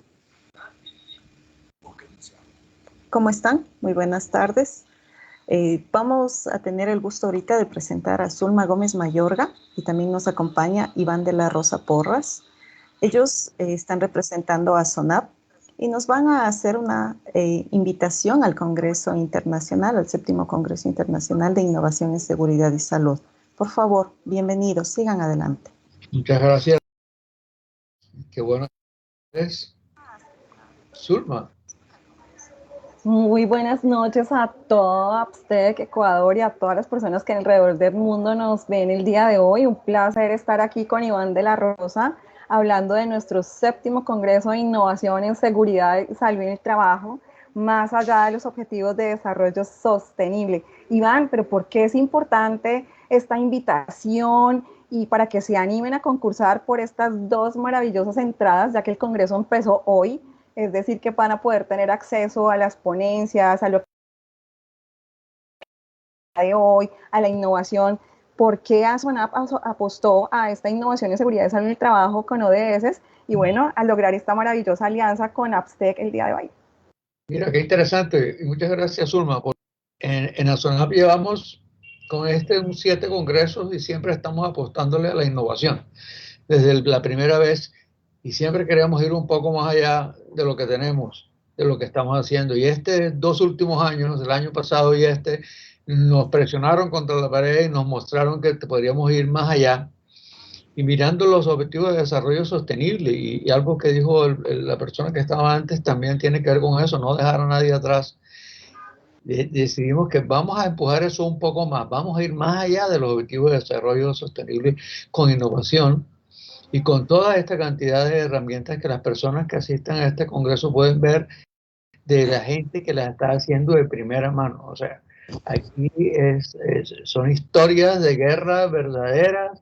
¿Cómo están? Muy buenas tardes. Vamos a tener el gusto ahorita de presentar a Zulma Gómez Mayorga y también nos acompaña Iván de la Rosa Porras. Ellos están representando a SONAP y nos van a hacer una invitación al Congreso Internacional, al Séptimo Congreso Internacional de Innovación en Seguridad y Salud. Por favor, bienvenidos, sigan adelante. Muchas gracias. Qué bueno es. Zulma. Muy buenas noches a todo APSTEC Ecuador y a todas las personas que alrededor del mundo nos ven el día de hoy. Un placer estar aquí con Iván de la Rosa hablando de nuestro séptimo Congreso de Innovación en Seguridad y Salud en el Trabajo, más allá de los objetivos de desarrollo sostenible. Iván, pero ¿por qué es importante esta invitación y para que se animen a concursar por estas dos maravillosas entradas, ya que el Congreso empezó hoy? Es decir, que van a poder tener acceso a las ponencias, a lo de hoy, a la innovación. ¿Por qué ASONAP apostó a esta innovación en seguridad de salud en el trabajo con ODS? Y bueno, a lograr esta maravillosa alianza con APSTEC el día de hoy. Mira, qué interesante. Y muchas gracias, Zulma. En ASONAP llevamos con un 7 congresos y siempre estamos apostándole a la innovación. Desde la primera vez, y siempre queremos ir un poco más allá de lo que tenemos, de lo que estamos haciendo. Y 2 últimos años, el año pasado y nos presionaron contra la pared y nos mostraron que podríamos ir más allá. Y mirando los objetivos de desarrollo sostenible, y algo que dijo la persona que estaba antes también tiene que ver con eso, no dejar a nadie atrás. Decidimos que vamos a empujar eso un poco más, vamos a ir más allá de los objetivos de desarrollo sostenible con innovación y con toda esta cantidad de herramientas que las personas que asistan a este congreso pueden ver de la gente que las está haciendo de primera mano. O sea, aquí son historias de guerra verdaderas.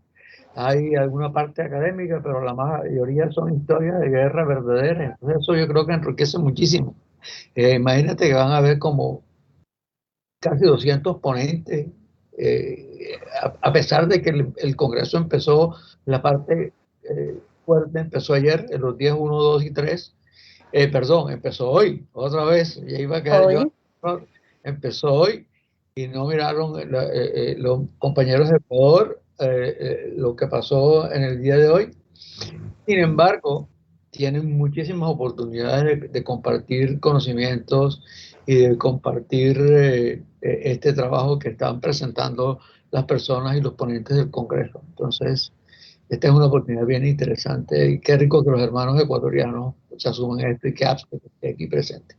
Hay alguna parte académica, pero la mayoría son historias de guerra verdaderas. Entonces eso yo creo que enriquece muchísimo. Imagínate que van a ver como casi 200 ponentes, a pesar de que el Congreso empezó, la parte fuerte empezó ayer, en los días 1, 2 y 3. Empezó hoy, otra vez. Ya iba a quedar yo. Empezó hoy y no miraron los compañeros de Ecuador lo que pasó en el día de hoy. Sin embargo, tienen muchísimas oportunidades de compartir conocimientos y de compartir este trabajo que están presentando las personas y los ponentes del Congreso. Entonces, esta es una oportunidad bien interesante y qué rico que los hermanos ecuatorianos se asuman esto y que APSTEC esté aquí presente.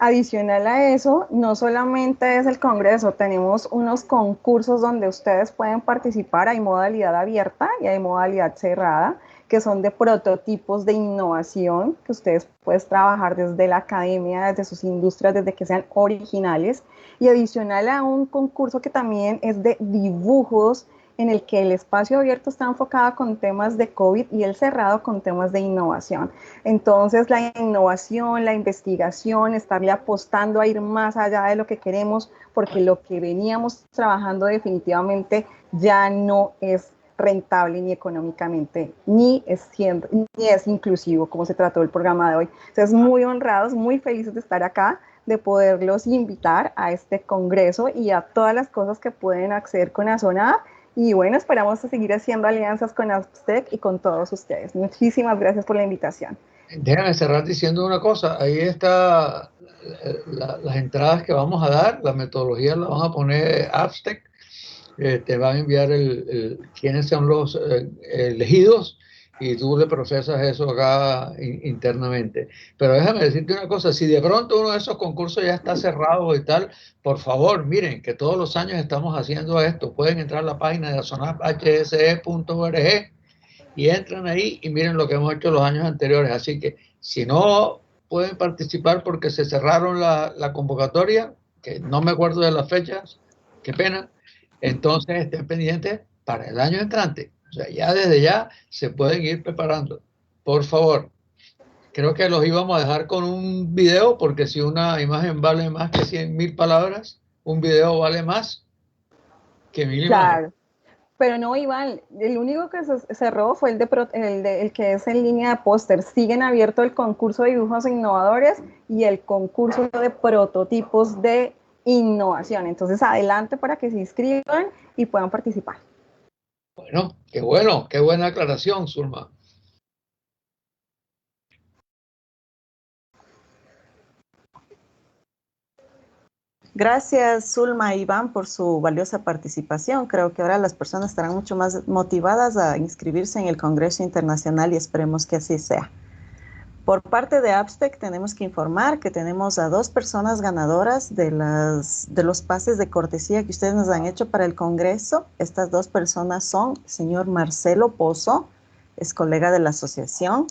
Adicional a eso, no solamente es el Congreso, tenemos unos concursos donde ustedes pueden participar, hay modalidad abierta y hay modalidad cerrada, que son de prototipos de innovación, que ustedes pueden trabajar desde la academia, desde sus industrias, desde que sean originales, y adicional a un concurso que también es de dibujos, en el que el espacio abierto está enfocado con temas de COVID y el cerrado con temas de innovación. Entonces, la innovación, la investigación, estarle apostando a ir más allá de lo que queremos, porque lo que veníamos trabajando definitivamente ya no es rentable ni económicamente, ni es inclusivo, como se trató el programa de hoy. Entonces, muy honrados, muy felices de estar acá, de poderlos invitar a este congreso y a todas las cosas que pueden acceder con ASONAP. Y bueno, esperamos seguir haciendo alianzas con APSTEC y con todos ustedes. Muchísimas gracias por la invitación. Déjame cerrar diciendo una cosa. Ahí está las entradas que vamos a dar, la metodología la van a poner APSTEC. Te van a enviar quiénes son los elegidos y tú le procesas eso acá internamente. Pero déjame decirte una cosa, si de pronto uno de esos concursos ya está cerrado y tal, por favor, miren que todos los años estamos haciendo esto. Pueden entrar a la página de asonaphse.org y entran ahí y miren lo que hemos hecho los años anteriores. Así que si no pueden participar porque se cerraron la convocatoria, que no me acuerdo de las fechas, qué pena, entonces estén pendientes para el año entrante. O sea, ya desde ya se pueden ir preparando. Por favor, creo que los íbamos a dejar con un video, porque si una imagen vale más que 100.000 palabras, un video vale más que 1000 claro. imágenes. Pero no, Iván, el único que se cerró fue el que es en línea de póster. Siguen abierto el concurso de dibujos innovadores y el concurso de prototipos de innovación. Entonces, adelante para que se inscriban y puedan participar. Bueno, qué buena aclaración, Zulma. Gracias, Zulma e Iván, por su valiosa participación. Creo que ahora las personas estarán mucho más motivadas a inscribirse en el Congreso Internacional y esperemos que así sea. Por parte de APSTEC tenemos que informar que tenemos a 2 personas ganadoras de los pases de cortesía que ustedes nos han hecho para el Congreso. Estas 2 personas son el señor Marcelo Pozo, es colega de la asociación,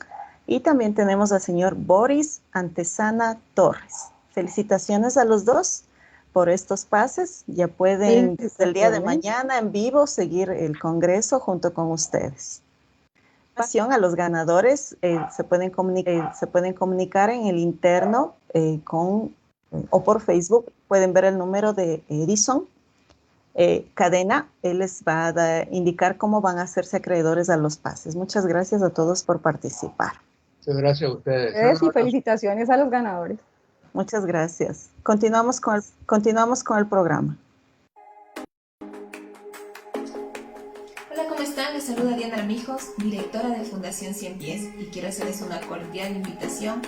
y también tenemos al señor Boris Antesana Torres. Felicitaciones a los 2 por estos pases. Ya pueden desde el día de mañana en vivo seguir el Congreso junto con ustedes. A los ganadores se pueden comunicar en el interno o por Facebook. Pueden ver el número de Edison Cadena. Él les va a indicar cómo van a hacerse acreedores a los pases. Muchas gracias a todos por participar. Muchas gracias a ustedes. Y felicitaciones a los ganadores. Muchas gracias. Continuamos con el programa. Hola, ¿cómo están? Les saluda Diana Armijos, directora de Fundación 100 Pies, y quiero hacerles una cordial invitación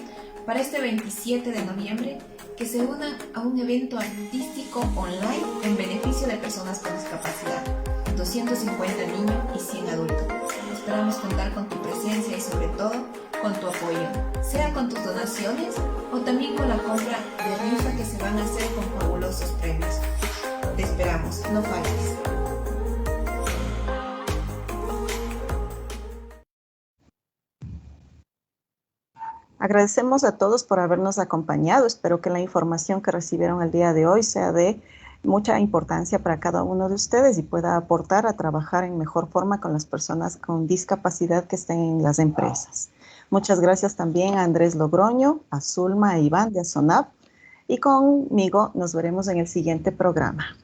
para este 27 de noviembre que se unan a un evento artístico online en beneficio de personas con discapacidad. 250 niños y 100 adultos. Esperamos contar con tu presencia y sobre todo con tu apoyo, sea con tus donaciones o también con la compra de rifa que se van a hacer con fabulosos premios. Te esperamos, no falles. Agradecemos a todos por habernos acompañado. Espero que la información que recibieron el día de hoy sea de mucha importancia para cada uno de ustedes y pueda aportar a trabajar en mejor forma con las personas con discapacidad que estén en las empresas. Muchas gracias también a Andrés Logroño, a Zulma e Iván de ASONAP, y conmigo nos veremos en el siguiente programa.